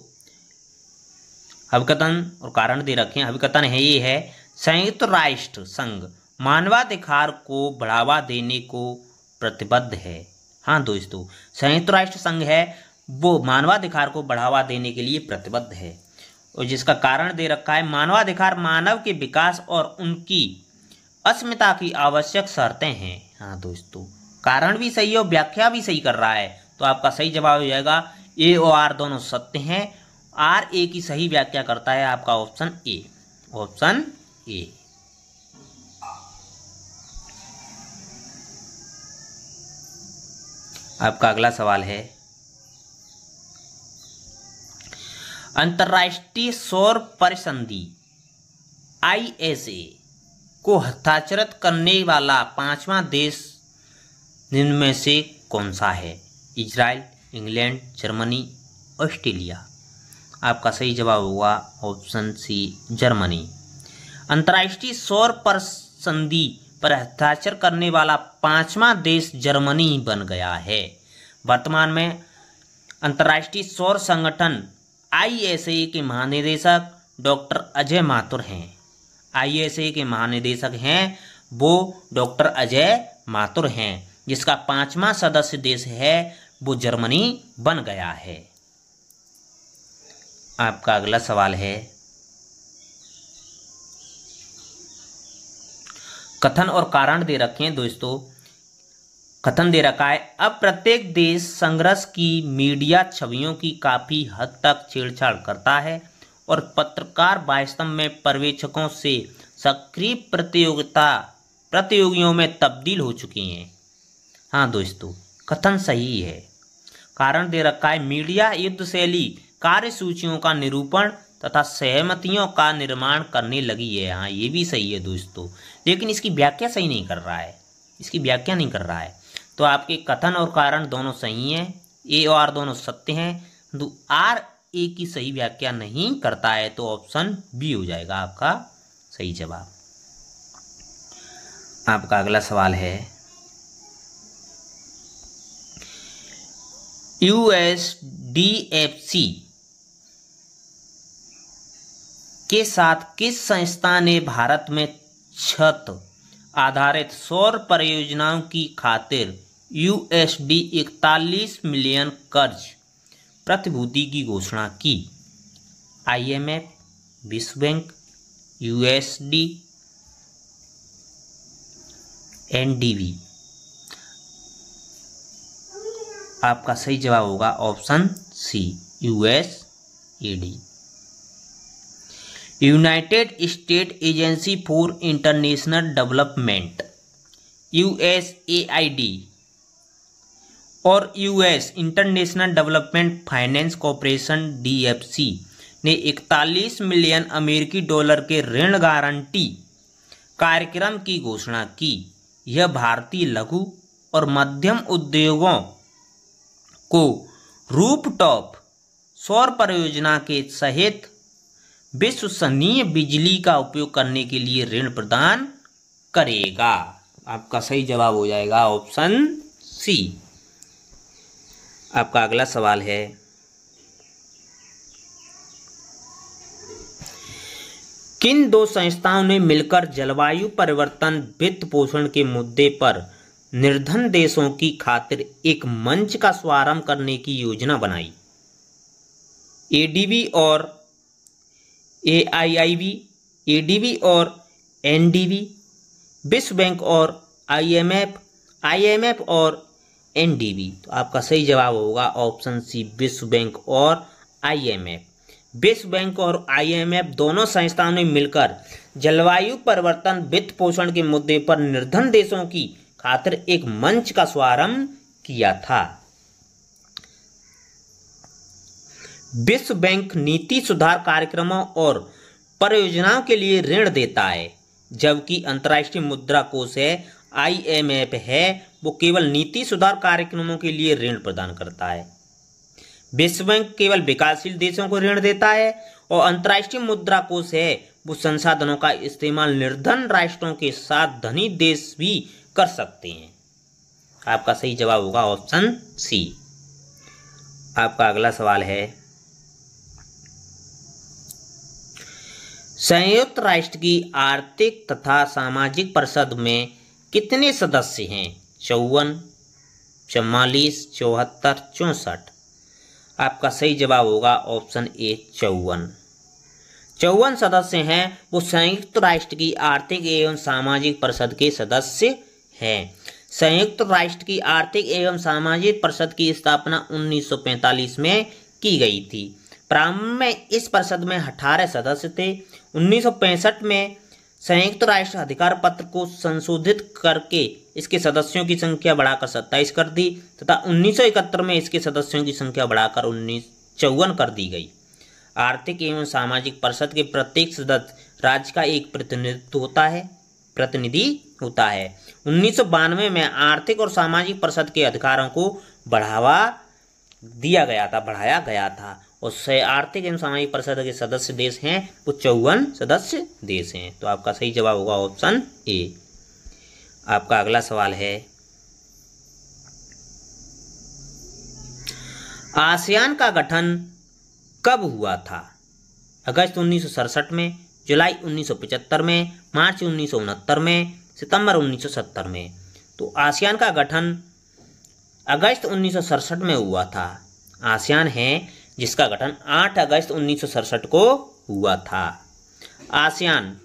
अभिकथन और कारण दे रखे हैं। अभिकथन है ये है, संयुक्त राष्ट्र संघ मानवाधिकार को बढ़ावा देने को प्रतिबद्ध है। हाँ दोस्तों, संयुक्त राष्ट्र संघ है वो मानवाधिकार को बढ़ावा देने के लिए प्रतिबद्ध है। और जिसका कारण दे रखा है, मानवाधिकार मानव के विकास और उनकी अस्मिता की आवश्यक शर्तें हैं। हाँ दोस्तों, कारण भी सही है और व्याख्या भी सही कर रहा है। तो आपका सही जवाब हो जाएगा ए और आर दोनों सत्य हैं। आर ए की सही व्याख्या करता है आपका ऑप्शन ए, ऑप्शन ए। आपका अगला सवाल है, अंतर्राष्ट्रीय सौर परिसंधि ISA को हस्ताक्षरित करने वाला 5वां देश निम्न में से कौन सा है? Israel, England, Germany, Australia. आपका सही जवाब होगा ऑप्शन सी, जर्मनी। अंतर्राष्ट्रीय सौर परिसंधि पर हस्ताक्षर करने वाला 5वां देश जर्मनी बन गया है। वर्तमान में अंतर्राष्ट्रीय सौर संगठन ISA के महानिदेशक डॉक्टर अजय माथुर हैं। ISA के महानिदेशक हैं वो डॉक्टर अजय माथुर हैं। जिसका 5वां सदस्य देश है वो जर्मनी बन गया है। आपका अगला सवाल है, कथन और कारण दे रखे हैं दोस्तों। कथन दे रखा है, अब प्रत्येक देश संघर्ष की मीडिया छवियों की काफी हद तक छेड़छाड़ करता है और पत्रकार वास्तव में पर्यवेक्षकों से सक्रिय प्रतियोगियों में तब्दील हो चुके हैं। हाँ दोस्तों, कथन सही है। कारण दे रखा है, मीडिया युद्ध शैली कार्यसूचियों का निरूपण तथा सहमतियों का निर्माण करने लगी है। हाँ, ये भी सही है दोस्तों, लेकिन इसकी व्याख्या सही नहीं कर रहा है, इसकी व्याख्या नहीं कर रहा है। तो आपके कथन और कारण दोनों सही हैं, ए और आर दोनों सत्य हैं। तो आर ए की सही व्याख्या नहीं करता है, तो ऑप्शन बी हो जाएगा आपका सही जवाब। आपका अगला सवाल है, USDFC के साथ किस संस्था ने भारत में छत आधारित सौर परियोजनाओं की खातिर USD 41 मिलियन कर्ज प्रतिभूति की घोषणा की? IMF, विश्व बैंक, USD, NDB। आपका सही जवाब होगा option C, USAID। United State Agency for International Development USAID और US International Development Finance Corporation DFC ने 41 मिलियन अमेरिकी डॉलर के ऋण गारंटी कार्यक्रम की घोषणा की। यह भारतीय लघु और मध्यम उद्योगों को रूफटॉप सौर परियोजना के सहित विश्वसनीय बिजली का उपयोग करने के लिए ऋण प्रदान करेगा। आपका सही जवाब हो जाएगा ऑप्शन सी, आपका अगला सवाल है, किन दो संस्थाओं ने मिलकर जलवायु परिवर्तन वित्त पोषण के मुद्दे पर निर्धन देशों की खातिर एक मंच का शुभारंभ करने की योजना बनाई? एडीबी और एआईआईबी, एडीबी और एनडीबी, विश्व बैंक और आईएमएफ, आईएमएफ और एनडीबी। तो आपका सही जवाब होगा ऑप्शन सी, विश्व बैंक और आईएमएफ। विश्व बैंक और आईएमएफ दोनों संस्थाओं ने मिलकर जलवायु परिवर्तन वित्त पोषण के मुद्दे पर निर्धन देशों की खातिर एक मंच का शुभारंभ किया था। विश्व बैंक नीति सुधार कार्यक्रमों और परियोजनाओं के लिए ऋण देता है, जबकि अंतर्राष्ट्रीय मुद्रा कोष है, आईएमएफ है, वो केवल नीति सुधार कार्यक्रमों के लिए ऋण प्रदान करता है। विश्व बैंक केवल विकासशील देशों को ऋण देता है और अंतर्राष्ट्रीय मुद्रा कोष है, वो संसाधनों का इस्तेमाल निर्धन राष्ट्रों के साथ धनी देश भी कर सकते हैं। आपका सही जवाब होगा ऑप्शन सी। आपका अगला सवाल है, संयुक्त राष्ट्र की आर्थिक तथा सामाजिक परिषद में कितने सदस्य हैं? 54, 44, 74, 64। आपका सही जवाब होगा ऑप्शन ए, 54। 54 सदस्य हैं, वो संयुक्त राष्ट्र की आर्थिक एवं सामाजिक परिषद के सदस्य हैं। संयुक्त राष्ट्र की आर्थिक एवं सामाजिक परिषद की स्थापना 1945 में की गई थी। प्रारंभ में इस परिषद में 18 सदस्य थे। 1965 में संयुक्त राष्ट्र अधिकार पत्र को संशोधित करके इसके सदस्यों की संख्या बढ़ाकर 27 कर दी तथा 1971 में इसके सदस्यों की संख्या बढ़ाकर 54 कर दी गई। आर्थिक एवं सामाजिक परिषद के प्रत्येक सदस्य राज्य का एक प्रतिनिधि होता है। 1992 में आर्थिक और सामाजिक परिषद के अधिकारों को बढ़ाया गया था और आर्थिक एवं सामाजिक परिषद के सदस्य देश हैं वो 54 सदस्य देश हैं। तो आपका सही जवाब होगा ऑप्शन ए। आपका अगला सवाल है, आसियान का गठन कब हुआ था? अगस्त 1967 में, जुलाई 1975 में, मार्च 1969 में, सितंबर 1970 में। तो आसियान का गठन अगस्त 1967 में हुआ था। आसियान है जिसका गठन 8 अगस्त 1967 को हुआ था। आसियान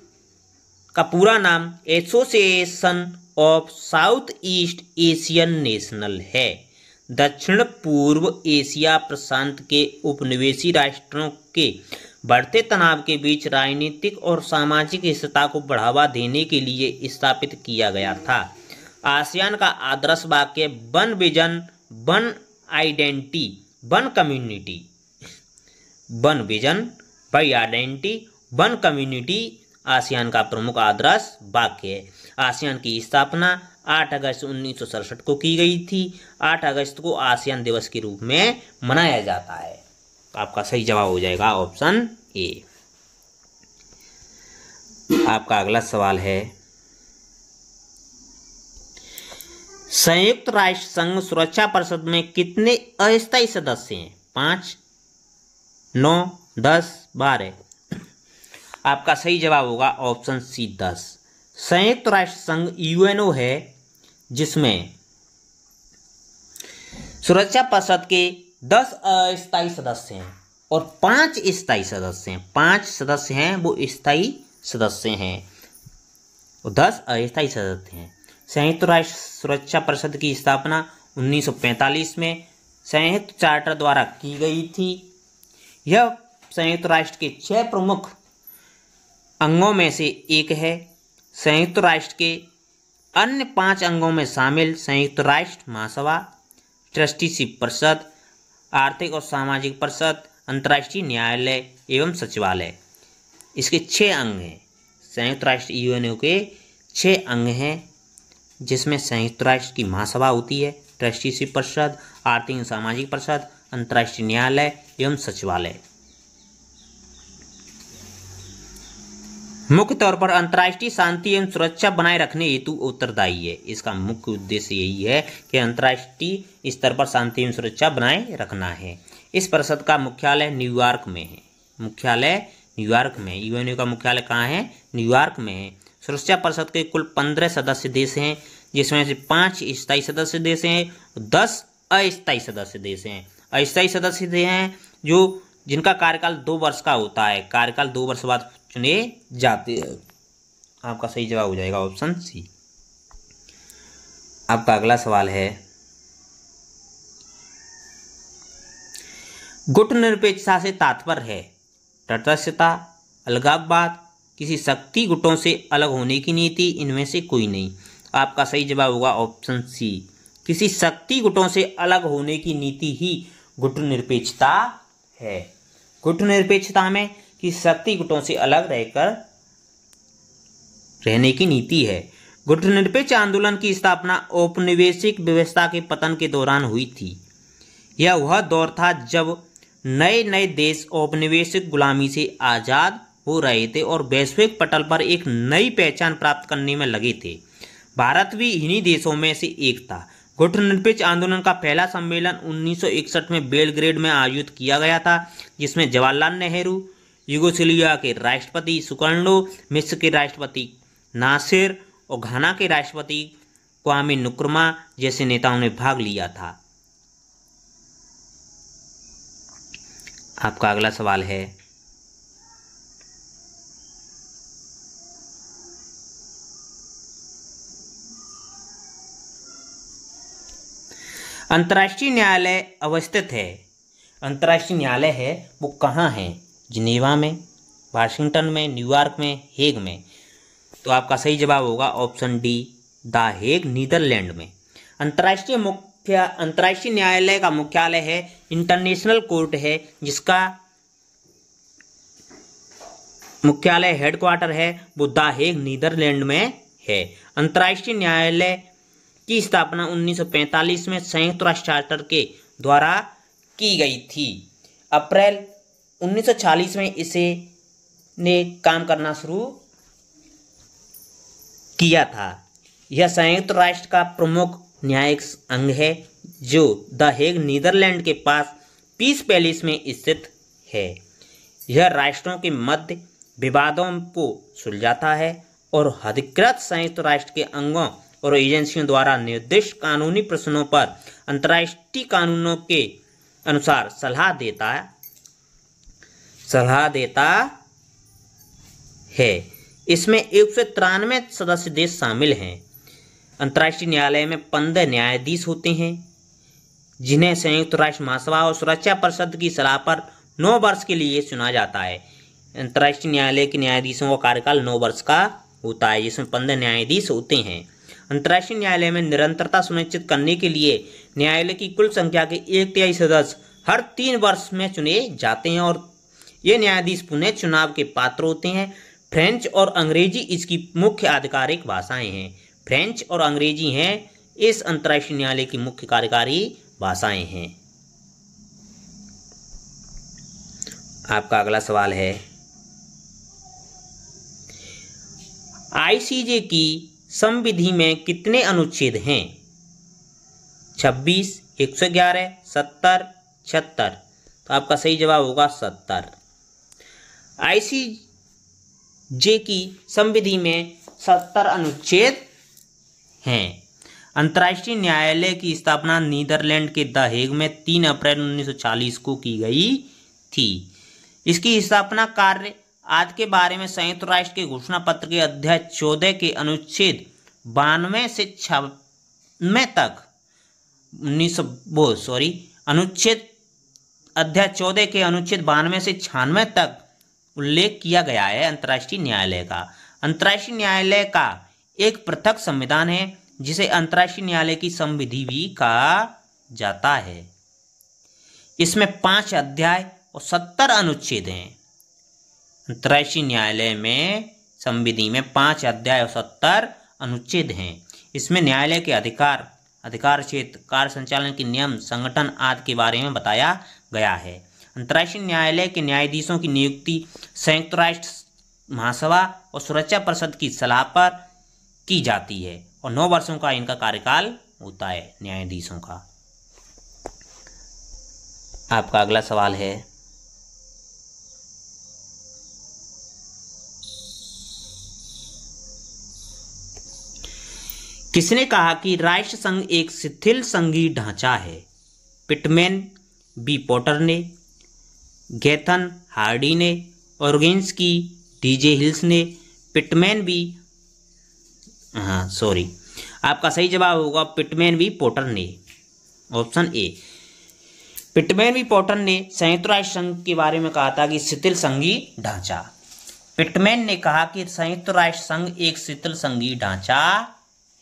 का पूरा नाम association of south east Asian national है। दक्षिण पूर्व एशिया प्रशांत के उपनिवेशी राष्ट्रों के बढ़ते तनाव के बीच राजनीतिक और सामाजिक स्थिरता को बढ़ावा देने के लिए स्थापित किया गया था। आसियान का आदर्श वाक्य one vision, one identity, one community, one vision, by identity, one community ASEAN का प्रमुख आदर्श वाक्य है। आसियान की स्थापना 8 अगस्त 1967 को की गई थी। 8 अगस्त को आसियान दिवस के रूप में मनाया जाता है। तो आपका सही जवाब हो जाएगा ऑप्शन ए। आपका अगला सवाल है, संयुक्त राष्ट्र संघ सुरक्षा परिषद में कितने अस्थायी सदस्य हैं? 5, 9, 10, 12। आपका सही जवाब होगा ऑप्शन सी, 10। संयुक्त राष्ट्र संघ यूएनओ है जिसमें सुरक्षा परिषद के 10 अस्थायी सदस्य हैं और 5 स्थायी सदस्य हैं। 5 सदस्य हैं वो स्थायी सदस्य हैं और 10 अस्थायी सदस्य हैं। संयुक्त राष्ट्र सुरक्षा परिषद की स्थापना 1945 में संयुक्त चार्टर द्वारा की गई थी। यह संयुक्त राष्ट्र के 6 प्रमुख अंगों में से एक है। संयुक्त राष्ट्र के अन्य 5 अंगों में शामिल संयुक्त राष्ट्र महासभा, ट्रस्टीशिप परिषद, आर्थिक और सामाजिक परिषद, अंतर्राष्ट्रीय न्यायालय एवं सचिवालय। इसके 6 अंग हैं। संयुक्त राष्ट्र यूएनओ के 6 अंग हैं जिसमें संयुक्त राष्ट्र की महासभा होती है, ट्रस्टीशिप परिषद, आर्थिक और सामाजिक परिषद, अंतर्राष्ट्रीय न्यायालय एवं सचिवालय। मुख्य तौर पर अंतर्राष्ट्रीय शांति एवं सुरक्षा बनाए रखने हेतु उत्तरदायी है। इसका मुख्य उद्देश्य यही है कि अंतर्राष्ट्रीय स्तर पर शांति एवं सुरक्षा बनाए रखना है। इस परिषद का मुख्यालय न्यूयॉर्क में है। मुख्यालय न्यूयॉर्क में। यूएनओ का मुख्यालय कहाँ है? न्यूयॉर्क में है। सुरक्षा परिषद के कुल 15 सदस्य देश हैं, जिसमें से 5 स्थायी सदस्य देश हैं, 10 अस्थायी सदस्य देश हैं। अस्थायी सदस्य हैं जो जिनका कार्यकाल 2 वर्ष का होता है। कार्यकाल 2 वर्ष बाद चुने जाते हैं। आपका सही जवाब हो जाएगा ऑप्शन सी। आपका अगला सवाल है, गुटनिरपेक्षता से तात्पर्य है तटस्थता, अलगाववाद, किसी शक्ति गुटों से अलग होने की नीति, इनमें से कोई नहीं। आपका सही जवाब होगा ऑप्शन सी। किसी शक्ति गुटों से अलग होने की नीति ही गुटनिरपेक्षता है। गुटनिरपेक्षता में किसी शक्ति गुटों से अलग रहने की नीति है। गुटनिरपेक्ष आंदोलन की स्थापना औपनिवेशिक व्यवस्था के पतन के दौरान हुई थी। यह वह दौर था जब नए नए देश औपनिवेशिक गुलामी से आज़ाद हो रहे थे और वैश्विक पटल पर एक नई पहचान प्राप्त करने में लगे थे। भारत भी इन्हीं देशों में से एक था। गुटनिरपेक्ष आंदोलन का पहला सम्मेलन 1961 में बेलग्रेड में आयोजित किया गया था, जिसमें जवाहरलाल नेहरू, यूगोस्लाविया के राष्ट्रपति सुकर्णो, मिस्र के राष्ट्रपति नासिर और घाना के राष्ट्रपति क्वामे नुक्रमा जैसे नेताओं ने भाग लिया था। आपका अगला सवाल है, अंतर्राष्ट्रीय न्यायालय अवस्थित है। अंतर्राष्ट्रीय न्यायालय है वो कहाँ है? जिनेवा में, वाशिंगटन में, न्यूयॉर्क में, हेग में। तो आपका सही जवाब होगा option D, the Hague, Netherlands में। अंतर्राष्ट्रीय न्यायालय का मुख्यालय है इंटरनेशनल कोर्ट है, जिसका मुख्यालय हेडक्वार्टर है वो द हेग, नीदरलैंड में है। अंतर्राष्ट्रीय न्यायालय की स्थापना 1945 में संयुक्त राष्ट्र चार्टर के द्वारा की गई थी। अप्रैल 1940 में इसे ने काम करना शुरू किया था। यह संयुक्त राष्ट्र का प्रमुख न्यायिक अंग है, जो द हेग, नीदरलैंड के पास पीस पैलेस में स्थित है। यह राष्ट्रों के मध्य विवादों को सुलझाता है और अधिकृत संयुक्त राष्ट्र के अंगों और एजेंसियों द्वारा निर्दिष्ट कानूनी प्रश्नों पर अंतर्राष्ट्रीय कानूनों के अनुसार सलाह देता है। इसमें 193 सदस्य देश शामिल हैं। अंतर्राष्ट्रीय न्यायालय में 15 न्यायाधीश होते हैं, जिन्हें संयुक्त राष्ट्र महासभा और सुरक्षा परिषद की सलाह पर 9 वर्ष के लिए चुना जाता है। अंतर्राष्ट्रीय न्यायालय के न्यायाधीशों का कार्यकाल 9 वर्ष का होता है, जिसमें 15 न्यायाधीश होते हैं। अंतर्राष्ट्रीय न्यायालय में निरंतरता सुनिश्चित करने के लिए न्यायालय की कुल संख्या के 1/3 सदस्य हर 3 वर्ष में चुने जाते हैं और ये न्यायाधीश पुनः चुनाव के पात्र होते हैं। फ्रेंच और अंग्रेजी इसकी मुख्य आधिकारिक भाषाएं हैं। फ्रेंच और अंग्रेजी हैं इस अंतर्राष्ट्रीय न्यायालय की मुख्य कार्यकारी भाषाएं हैं। आपका अगला सवाल है, आईसीजे की संविधि में कितने अनुच्छेद हैं? 26, 111, 70, 76। तो आपका सही जवाब होगा 70। आईसीजे की संविधि में 70 अनुच्छेद हैं। अंतर्राष्ट्रीय न्यायालय की स्थापना नीदरलैंड के द हेग में 3 अप्रैल 1940 को की गई थी। इसकी स्थापना कार्य आज के बारे में संयुक्त राष्ट्र के घोषणा पत्र के अध्याय 14 के अनुच्छेद 92 से 96 तक अध्याय 14 के अनुच्छेद 92 से 96 तक उल्लेख किया गया है। अंतर्राष्ट्रीय न्यायालय का एक पृथक संविधान है, जिसे अंतर्राष्ट्रीय न्यायालय की संविधि भी कहा जाता है। इसमें 5 अध्याय और 70 अनुच्छेद हैं। अंतर्राष्ट्रीय न्यायालय में संविधि में 5 अध्याय और 70 अनुच्छेद हैं। इसमें न्यायालय के अधिकार क्षेत्र, कार्य संचालन के नियम, संगठन आदि के बारे में बताया गया है। अंतर्राष्ट्रीय न्यायालय के न्यायाधीशों की नियुक्ति संयुक्त राष्ट्र महासभा और सुरक्षा परिषद की सलाह पर की जाती है और 9 वर्षों का इनका कार्यकाल होता है न्यायाधीशों का। आपका अगला सवाल है, किसने कहा कि राष्ट्र संघ एक शिथिल संघीय ढांचा है? पिटमैन, बी पोटर ने, गैथन हार्डी ने, ऑर्गेन्सकी, डीजे हिल्स ने, पिटमैन बी आपका सही जवाब होगा पिटमैन बी पोटर ने, option A. Pitman B Potter ने संयुक्त राष्ट्र संघ के बारे में कहा था कि शिथिल संघीय ढांचा। पिटमैन ने कहा कि संयुक्त राष्ट्र संघ एक शिथिल संघीय ढांचा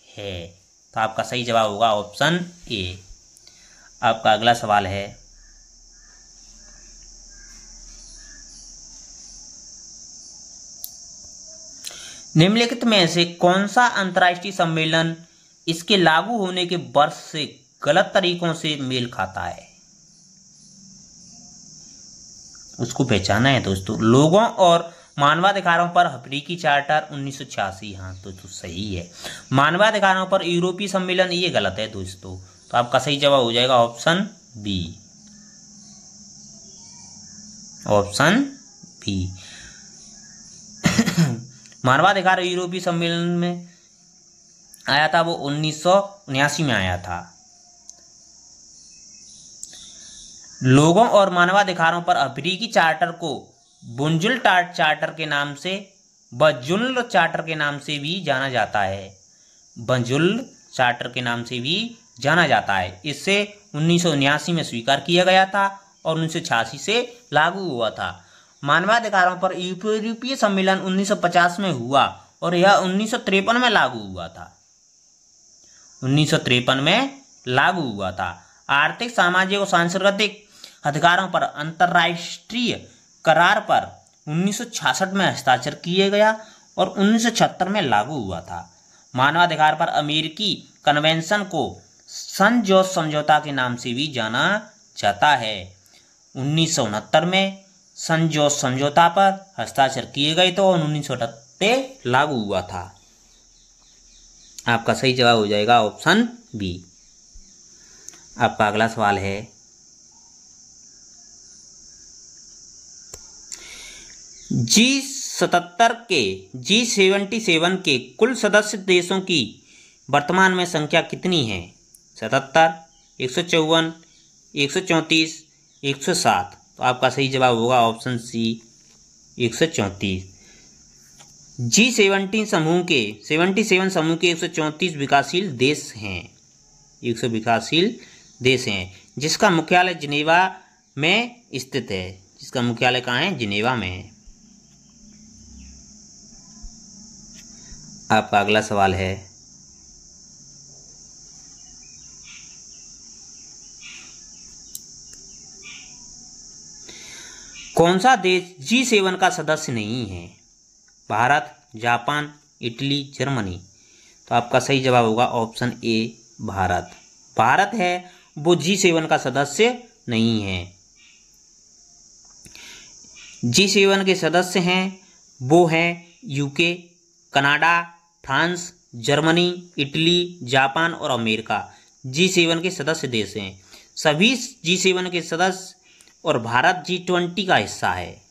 है, तो आपका सही जवाब होगा ऑप्शन ए। आपका अगला सवाल है, निम्नलिखित में से कौन सा अंतर्राष्ट्रीय सम्मेलन इसके लागू होने के वर्ष से गलत तरीकों से मेल खाता है? उसको पहचाना है दोस्तों। लोगों और मानवाधिकारों पर अफ्रीकी चार्टर 1986, हाँ तो सही है। मानवाधिकारों पर यूरोपीय सम्मेलन, ये गलत है दोस्तों, तो आपका सही जवाब हो जाएगा ऑप्शन बी, ऑप्शन बी। मानवाधिकार यूरोपीय सम्मेलन में आया था, वो 1979 में आया था। लोगों और मानवाधिकारों पर अफ्रीकी चार्टर को बुंजुल चार्टर के नाम से, बजुल चार्टर के नाम से भी जाना जाता है, बजुल चार्टर के नाम से भी जाना जाता है। इसे 1979 में स्वीकार किया गया था और 1986 से लागू हुआ था। मानवाधिकारों पर यूरोपीय सम्मेलन 1950 में हुआ और यह 1953 में लागू हुआ था, 1953 में लागू हुआ था। आर्थिक, सामाजिक और सांस्कृतिक अधिकारों पर अंतर्राष्ट्रीय करार पर 1966 में हस्ताक्षर किए गया और 1976 में लागू हुआ था। मानवाधिकार पर अमेरिकी कन्वेंशन को सन जोस समझौता के नाम से भी जाना जाता है। 1969 में सन जोस समझौता पर हस्ताक्षर किए गए तो 1978 लागू हुआ था। आपका सही जवाब हो जाएगा ऑप्शन बी। आपका अगला सवाल है, G77 के कुल सदस्य देशों की वर्तमान में संख्या कितनी है? 77, 154, 134, 107। तो आपका सही जवाब होगा ऑप्शन सी, 134। G77 समूह के 134 विकासशील देश हैं, 100 विकासशील देश हैं, जिसका मुख्यालय जिनेवा में स्थित है। जिसका मुख्यालय कहाँ है? जिनेवा में है। आपका अगला सवाल है, कौन सा देश G7 का सदस्य नहीं है? Bharat, Japan, Italy, Germany. तो आपका सही जवाब होगा ऑप्शन ए, भारत। भारत है वो G7 का सदस्य नहीं है। G7 के सदस्य हैं वो हैं UK, Canada, France, Germany, Italy, Japan और अमेरिका। G7 के सदस्य देश हैं। सभी G7 के सदस्य और भारत G20 का हिस्सा है।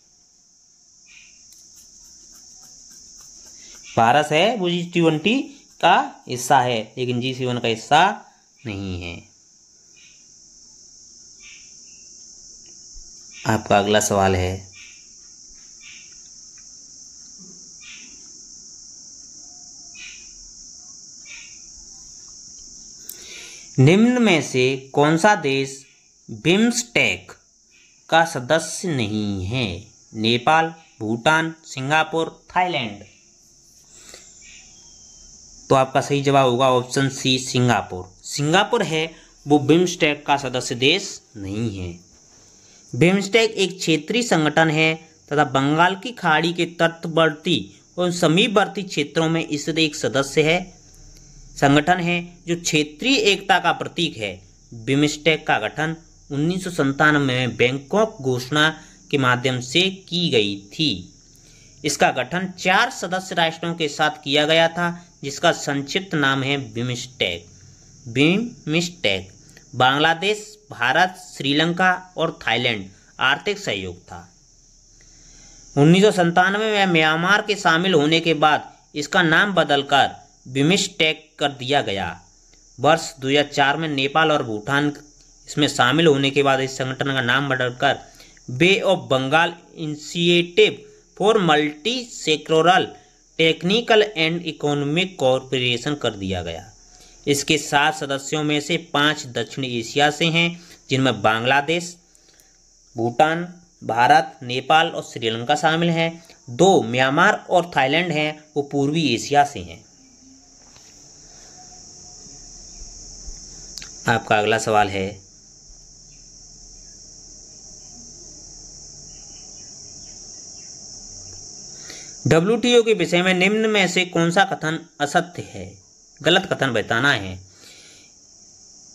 भारत है वो G20 का हिस्सा है, लेकिन G7 का हिस्सा नहीं है। आपका अगला सवाल है, निम्न में से कौन सा देश बिम्स्टेक का सदस्य नहीं है? Nepal, Bhutan, Singapore, Thailand. तो आपका सही जवाब होगा ऑप्शन सी, सिंगापुर। सिंगापुर है वो बिम्स्टेक का सदस्य देश नहीं है। बिम्स्टेक एक क्षेत्रीय संगठन है तथा बंगाल की खाड़ी के तटवर्ती और समीपवर्ती क्षेत्रों में स्थित एक सदस्य संगठन है जो क्षेत्रीय एकता का प्रतीक है। बिम्स्टेक का गठन 1997 में बैंकॉक घोषणा के माध्यम से की गई थी। इसका गठन 4 सदस्य राष्ट्रों के साथ किया गया था, जिसका संक्षिप्त नाम है बिम्स्टेक। बिम्स्टेक बांग्लादेश, भारत, श्रीलंका और थाईलैंड आर्थिक सहयोग था। 1997 में म्यांमार के शामिल होने के बाद इसका नाम बदलकर बिम्स्टेक कर दिया गया। वर्ष 2004 में नेपाल और भूटान इसमें शामिल होने के बाद इस संगठन का नाम बदलकर Bay of Bengal Initiative for Multi Sectoral Technical and Economic Cooperation कर दिया गया। इसके 7 सदस्यों में से 5 दक्षिण एशिया से हैं, जिनमें बांग्लादेश, भूटान, भारत, नेपाल और श्रीलंका शामिल हैं। 2 म्यांमार और थाईलैंड हैं, वो पूर्वी एशिया से हैं। आपका अगला सवाल है, WTO के विषय में निम्न में से कौन सा कथन असत्य है? गलत कथन बताना है।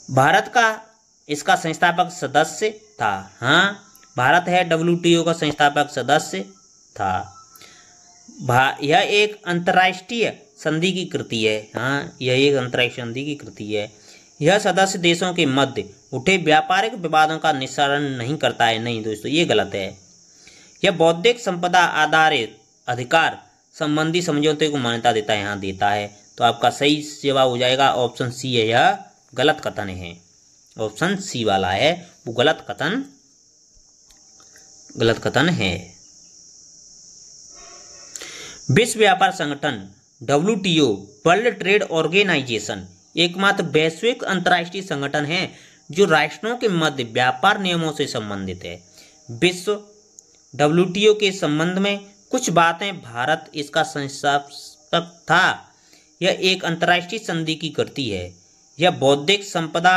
भारत का इसका संस्थापक सदस्य था। हाँ, भारत है WTO का संस्थापक सदस्य था। यह एक अंतर्राष्ट्रीय संधि की कृति है। हाँ, यह एक अंतर्राष्ट्रीय संधि की कृति है। यह सदस्य देशों के मध्य उठे व्यापारिक विवादों का निस्तारण नहीं करता है। नहीं दोस्तों, ये गलत है। यह बौद्धिक संपदा आधारित अधिकार संबंधी समझौते को मान्यता देता है। यहाँ देता है, तो आपका सही जवाब हो जाएगा ऑप्शन सी है। यह गलत कथन है। ऑप्शन सी वाला है वो गलत कथन है। विश्व व्यापार संगठन WTO वर्ल्ड ट्रेड ऑर्गेनाइजेशन एकमात्र वैश्विक अंतर्राष्ट्रीय संगठन है जो राष्ट्रों के मध्य व्यापार नियमों से संबंधित है। विश्व WTO के संबंध में कुछ बातें भारत इसका संस्थापक था। यह एक अंतर्राष्ट्रीय संधि की कृति है। यह बौद्धिक संपदा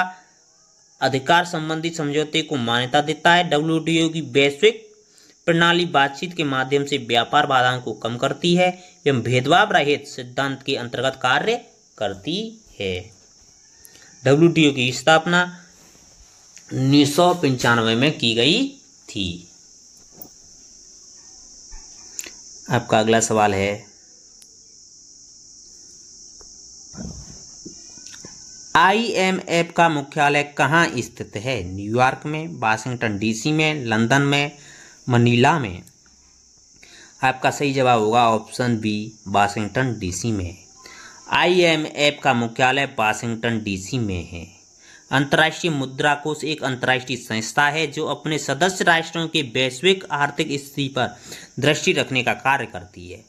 अधिकार संबंधी समझौते को मान्यता देता है। WTO की वैश्विक प्रणाली बातचीत के माध्यम से व्यापार बाधाओं को कम करती है एवं भेदभाव रहित सिद्धांत के अंतर्गत कार्य करती है। WTO की स्थापना 1995 में की गई थी। आपका अगला सवाल है, IMF का मुख्यालय कहाँ स्थित है? न्यूयॉर्क में, वाशिंगटन DC में, लंदन में, मनीला में? आपका सही जवाब होगा ऑप्शन बी, वाशिंगटन DC में। IMF का मुख्यालय वाशिंगटन DC में है। अंतर्राष्ट्रीय मुद्रा कोष एक अंतर्राष्ट्रीय संस्था है जो अपने सदस्य राष्ट्रों के वैश्विक आर्थिक स्थिति पर दृष्टि रखने का कार्य करती है।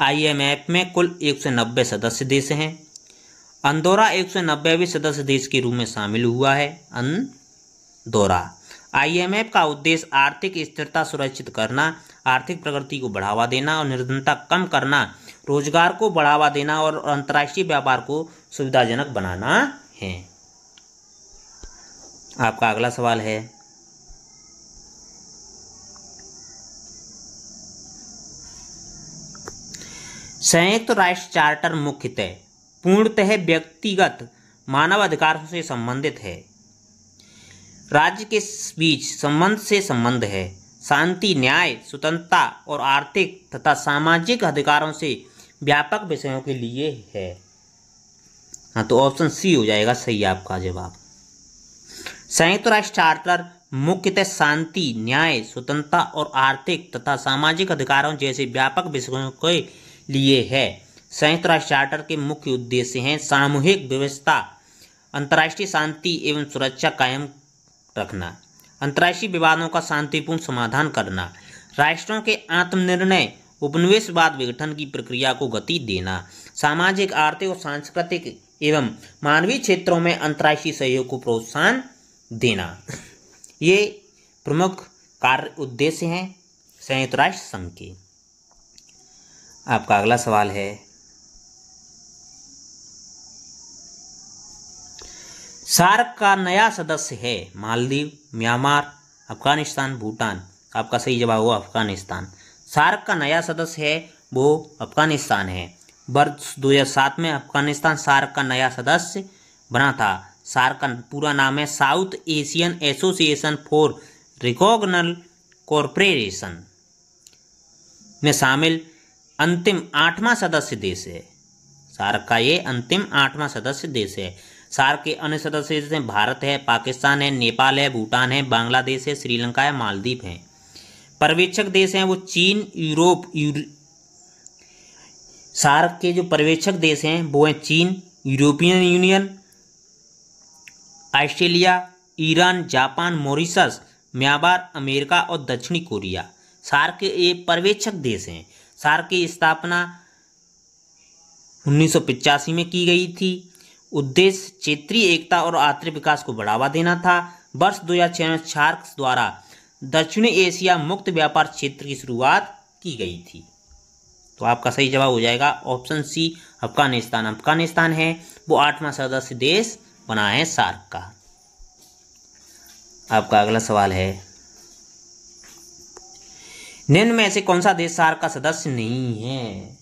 IMF में कुल 190 सदस्य देश हैं। अंदोरा 190वें सदस्य देश के रूप में शामिल हुआ है। अंदोरा। IMF का उद्देश्य आर्थिक स्थिरता सुरक्षित करना, आर्थिक प्रगति को बढ़ावा देना और निर्धनता कम करना, रोजगार को बढ़ावा देना और अंतर्राष्ट्रीय व्यापार को सुविधाजनक बनाना है। आपका अगला सवाल है, संयुक्त राष्ट्र चार्टर मुख्यतः पूर्णतः व्यक्तिगत मानव अधिकारों से संबंधित है। राज्य के बीच संबंध है। शांति, न्याय, स्वतंत्रता और आर्थिक तथा सामाजिक अधिकारों से व्यापक विषयों के लिए है। हाँ, तो ऑप्शन सी हो जाएगा सही आपका जवाब। संयुक्त राष्ट्र चार्टर मुख्यतः शांति, न्याय, स्वतंत्रता और आर्थिक तथा सामाजिक अधिकारों जैसे व्यापक विषयों के लिए है। संयुक्त राष्ट्र चार्टर के मुख्य उद्देश्य हैं सामूहिक व्यवस्था, अंतर्राष्ट्रीय शांति एवं सुरक्षा कायम रखना, अंतर्राष्ट्रीय विवादों का शांतिपूर्ण समाधान करना, राष्ट्रों के आत्मनिर्णय उपनिवेशवाद विघटन की प्रक्रिया को गति देना, सामाजिक, आर्थिक और सांस्कृतिक एवं मानवीय क्षेत्रों में अंतर्राष्ट्रीय सहयोग को प्रोत्साहन देना। ये प्रमुख कार्य उद्देश्य हैं संयुक्त राष्ट्र संघ के। आपका अगला सवाल है, सार्क का नया सदस्य है मालदीव, म्यांमार, अफगानिस्तान, भूटान। आपका सही जवाब होगा अफगानिस्तान। सार्क का नया सदस्य है वो अफगानिस्तान है। वर्ष 2007 में अफगानिस्तान सार्क का नया सदस्य बना था। सार्क का पूरा नाम है south Asian association for recognition corporation. में शामिल अंतिम 8वां सदस्य देश है। सार्क का ये अंतिम 8वां सदस्य देश है। सार्क के अन्य सदस्य जैसे भारत है, पाकिस्तान है, नेपाल है, भूटान है, बांग्लादेश है, श्रीलंका है, मालदीव है। पर्यवेक्षक देश हैं वो चीन, सार्क के जो पर्यवेक्षक देश हैं वो हैं चीन, European union, Australia, Iran, Japan, Mauritius, Myanmar, America और दक्षिणी कोरिया। सार्क के ये पर्यवेक्षक देश हैं। सार्क की स्थापना 1985 में की गई थी। उद्देश्य क्षेत्रीय एकता और आर्थिक विकास को बढ़ावा देना था। वर्ष 2006 में सार्क द्वारा दक्षिण एशिया मुक्त व्यापार क्षेत्र की शुरुआत की गई थी। तो आपका सही जवाब हो जाएगा ऑप्शन सी, अफगानिस्तान। अफगानिस्तान है वो 8वां सदस्य देश बना है सार्क का। आपका अगला सवाल है, निम्न में से कौन सा देश सार्क का सदस्य नहीं है?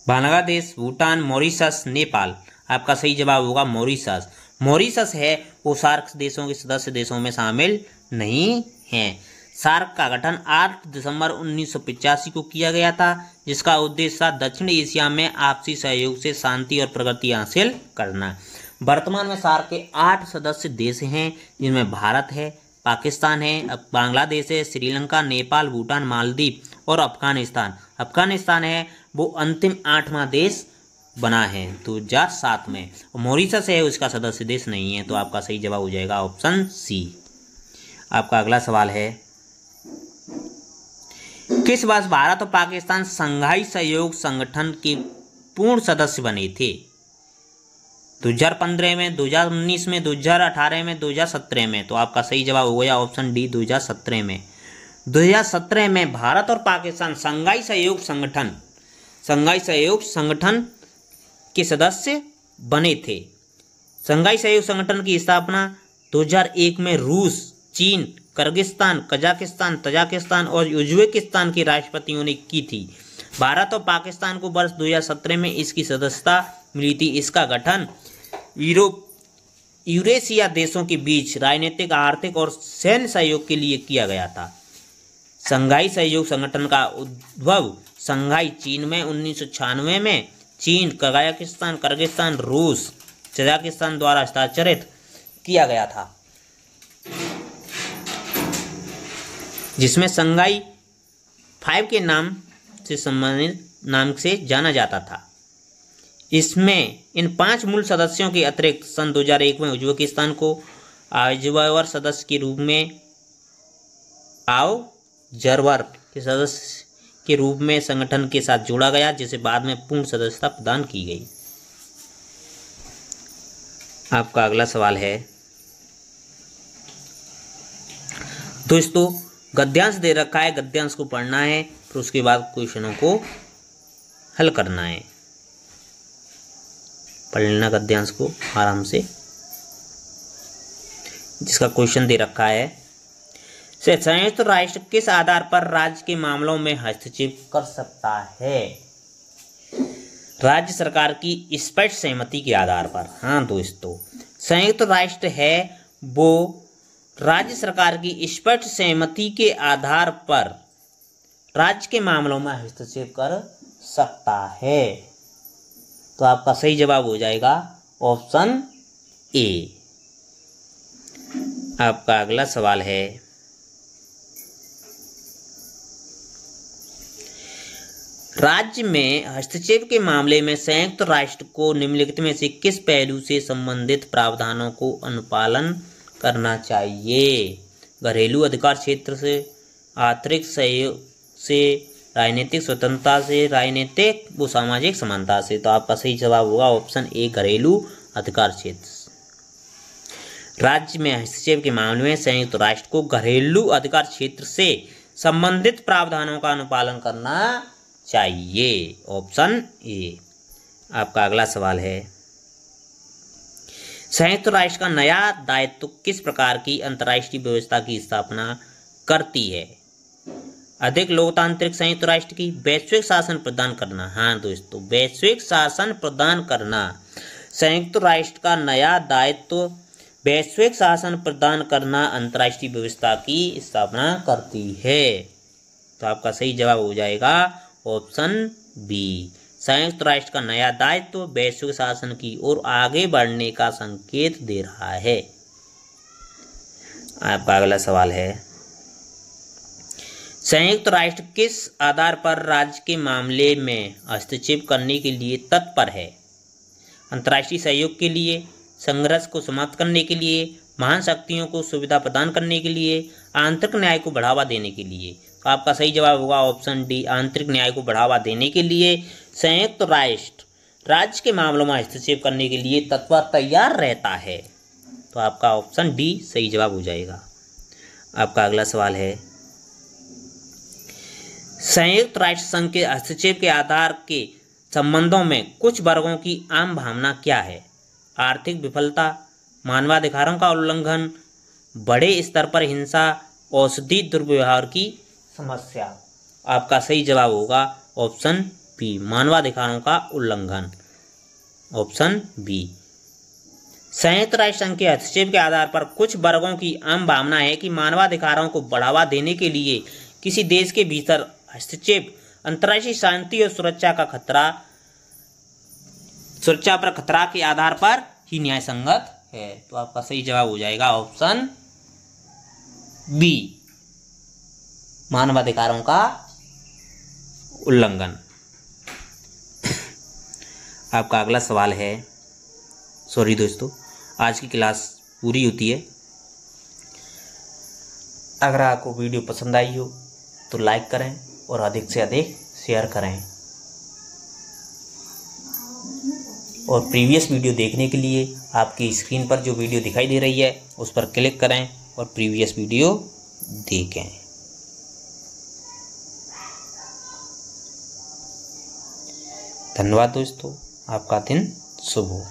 बांग्लादेश, भूटान, मॉरिशस, नेपाल। आपका सही जवाब होगा मॉरिशस। मॉरिशस है वो सार्क देशों के सदस्य देशों में शामिल नहीं है। सार्क का गठन 8 दिसंबर 1985 को किया गया था, जिसका उद्देश्य था दक्षिण एशिया में आपसी सहयोग से शांति और प्रगति हासिल करना। वर्तमान में सार्क के 8 सदस्य देश हैं, जिनमें भारत है, पाकिस्तान है, बांग्लादेश है, श्रीलंका, नेपाल, भूटान, मालदीव और अफगानिस्तान। अफगानिस्तान है वो अंतिम 8वां देश बना है 2007 में। मॉरिशस है उसका सदस्य देश नहीं है। तो आपका सही जवाब हो जाएगा ऑप्शन सी। आपका अगला सवाल है, किस वर्ष भारत और पाकिस्तान संघाई सहयोग संगठन के पूर्ण सदस्य बने थे? 2015 में, 2019 में, 2018 में, 2017 में। तो आपका सही जवाब हो गया ऑप्शन डी 2017 में। 2017 में भारत और पाकिस्तान संघाई सहयोग संगठन के सदस्य बने थे। संघाई सहयोग संगठन की स्थापना 2001 में रूस, चीन, किर्गिस्तान, कजाकिस्तान, तजाकिस्तान और उज्बेकिस्तान के राष्ट्रपतियों ने की थी। भारत और पाकिस्तान को वर्ष 2017 में इसकी सदस्यता मिली थी। इसका गठन यूरेशिया देशों के बीच राजनीतिक, आर्थिक और सैन्य सहयोग के लिए किया गया था। संघाई सहयोग संगठन का उद्भव संघाई चीन में 1996 में चीन, कजाकिस्तान, किर्गिस्तान, रूस, तजाकिस्तान द्वारा हस्ताक्षरित किया गया था, जिसमें संघाई 5 के नाम से संबंधित नाम से जाना जाता था। इसमें इन 5 मूल सदस्यों के अतिरिक्त सन 2001 में उज्बेकिस्तान को ऑब्जर्वर सदस्य के रूप में संगठन के साथ जोड़ा गया, जिसे बाद में पूर्ण सदस्यता प्रदान की गई। आपका अगला सवाल है, दोस्तों गद्यांश दे रखा है, गद्यांश को पढ़ना है, फिर उसके बाद क्वेश्चनों को हल करना है। पढ़ लेना गद्यांश को आराम से, जिसका क्वेश्चन दे रखा है, संयुक्त राष्ट्र किस आधार पर राज्य के मामलों में हस्तक्षेप कर सकता है? राज्य सरकार की स्पष्ट सहमति के आधार पर। हाँ दोस्तों, संयुक्त राष्ट्र है वो राज्य सरकार की स्पष्ट सहमति के आधार पर राज्य के मामलों में हस्तक्षेप कर सकता है। तो आपका सही जवाब हो जाएगा ऑप्शन ए। आपका अगला सवाल है, राज्य में हस्तक्षेप के मामले में संयुक्त राष्ट्र को निम्नलिखित में से किस पहलू से संबंधित प्रावधानों को अनुपालन करना चाहिए? घरेलू अधिकार क्षेत्र से, आर्थिक सहयोग से, राजनीतिक स्वतंत्रता से, राजनीतिक व सामाजिक समानता से। तो आपका सही जवाब होगा ऑप्शन ए, घरेलू अधिकार क्षेत्र। राज्य में हस्तक्षेप के मामले में संयुक्त राष्ट्र को घरेलू अधिकार क्षेत्र से संबंधित प्रावधानों का अनुपालन करना चाहिए, ऑप्शन ए। आपका अगला सवाल है, संयुक्त राष्ट्र का नया दायित्व किस प्रकार की अंतर्राष्ट्रीय व्यवस्था की स्थापना करती है? अधिक लोकतांत्रिक संयुक्त राष्ट्र की, वैश्विक शासन प्रदान करना। हाँ दोस्तों, वैश्विक शासन प्रदान करना। संयुक्त राष्ट्र का नया दायित्व वैश्विक शासन प्रदान करना अंतर्राष्ट्रीय व्यवस्था की स्थापना करती है। तो आपका सही जवाब हो जाएगा ऑप्शन बी। संयुक्त राष्ट्र का नया दायित्व वैश्विक शासन की ओर आगे बढ़ने का संकेत दे रहा है। आपका अगला सवाल है, संयुक्त राष्ट्र किस आधार पर राज्य के मामले में हस्तक्षेप करने के लिए तत्पर है? अंतर्राष्ट्रीय सहयोग के लिए, संघर्ष को समाप्त करने के लिए, महान शक्तियों को सुविधा प्रदान करने के लिए, आंतरिक न्याय को बढ़ावा देने के लिए। तो आपका सही जवाब होगा ऑप्शन डी, आंतरिक न्याय को बढ़ावा देने के लिए संयुक्त राष्ट्र राज्य के मामलों में हस्तक्षेप करने के लिए तत्पर तैयार रहता है। तो आपका ऑप्शन डी सही जवाब हो जाएगा। आपका अगला सवाल है, संयुक्त राष्ट्र संघ के हस्तक्षेप के आधार के संबंधों में कुछ वर्गों की आम भावना क्या है? आर्थिक विफलता, मानवाधिकारों का उल्लंघन, बड़े स्तर पर हिंसा, औषधि दुर्व्यवहार की समस्या। आपका सही जवाब होगा ऑप्शन बी, मानवाधिकारों का उल्लंघन। Option B. संयुक्त राष्ट्र संघ के हस्तक्षेप के आधार पर कुछ वर्गों की आम भावना है कि मानवाधिकारों को बढ़ावा देने के लिए किसी देश के भीतर हस्तक्षेप अंतर्राष्ट्रीय शांति और सुरक्षा पर खतरा के आधार पर ही न्याय संगत है। तो आपका सही जवाब हो जाएगा ऑप्शन बी, मानवाधिकारों का उल्लंघन। आपका अगला सवाल है, सॉरी दोस्तों, आज की क्लास पूरी होती है। अगर आपको वीडियो पसंद आई हो तो लाइक करें और अधिक से अधिक शेयर करें, और प्रीवियस वीडियो देखने के लिए आपकी स्क्रीन पर जो वीडियो दिखाई दे रही है उस पर क्लिक करें और प्रीवियस वीडियो देखें। धन्यवाद दोस्तों, आपका दिन शुभ हो।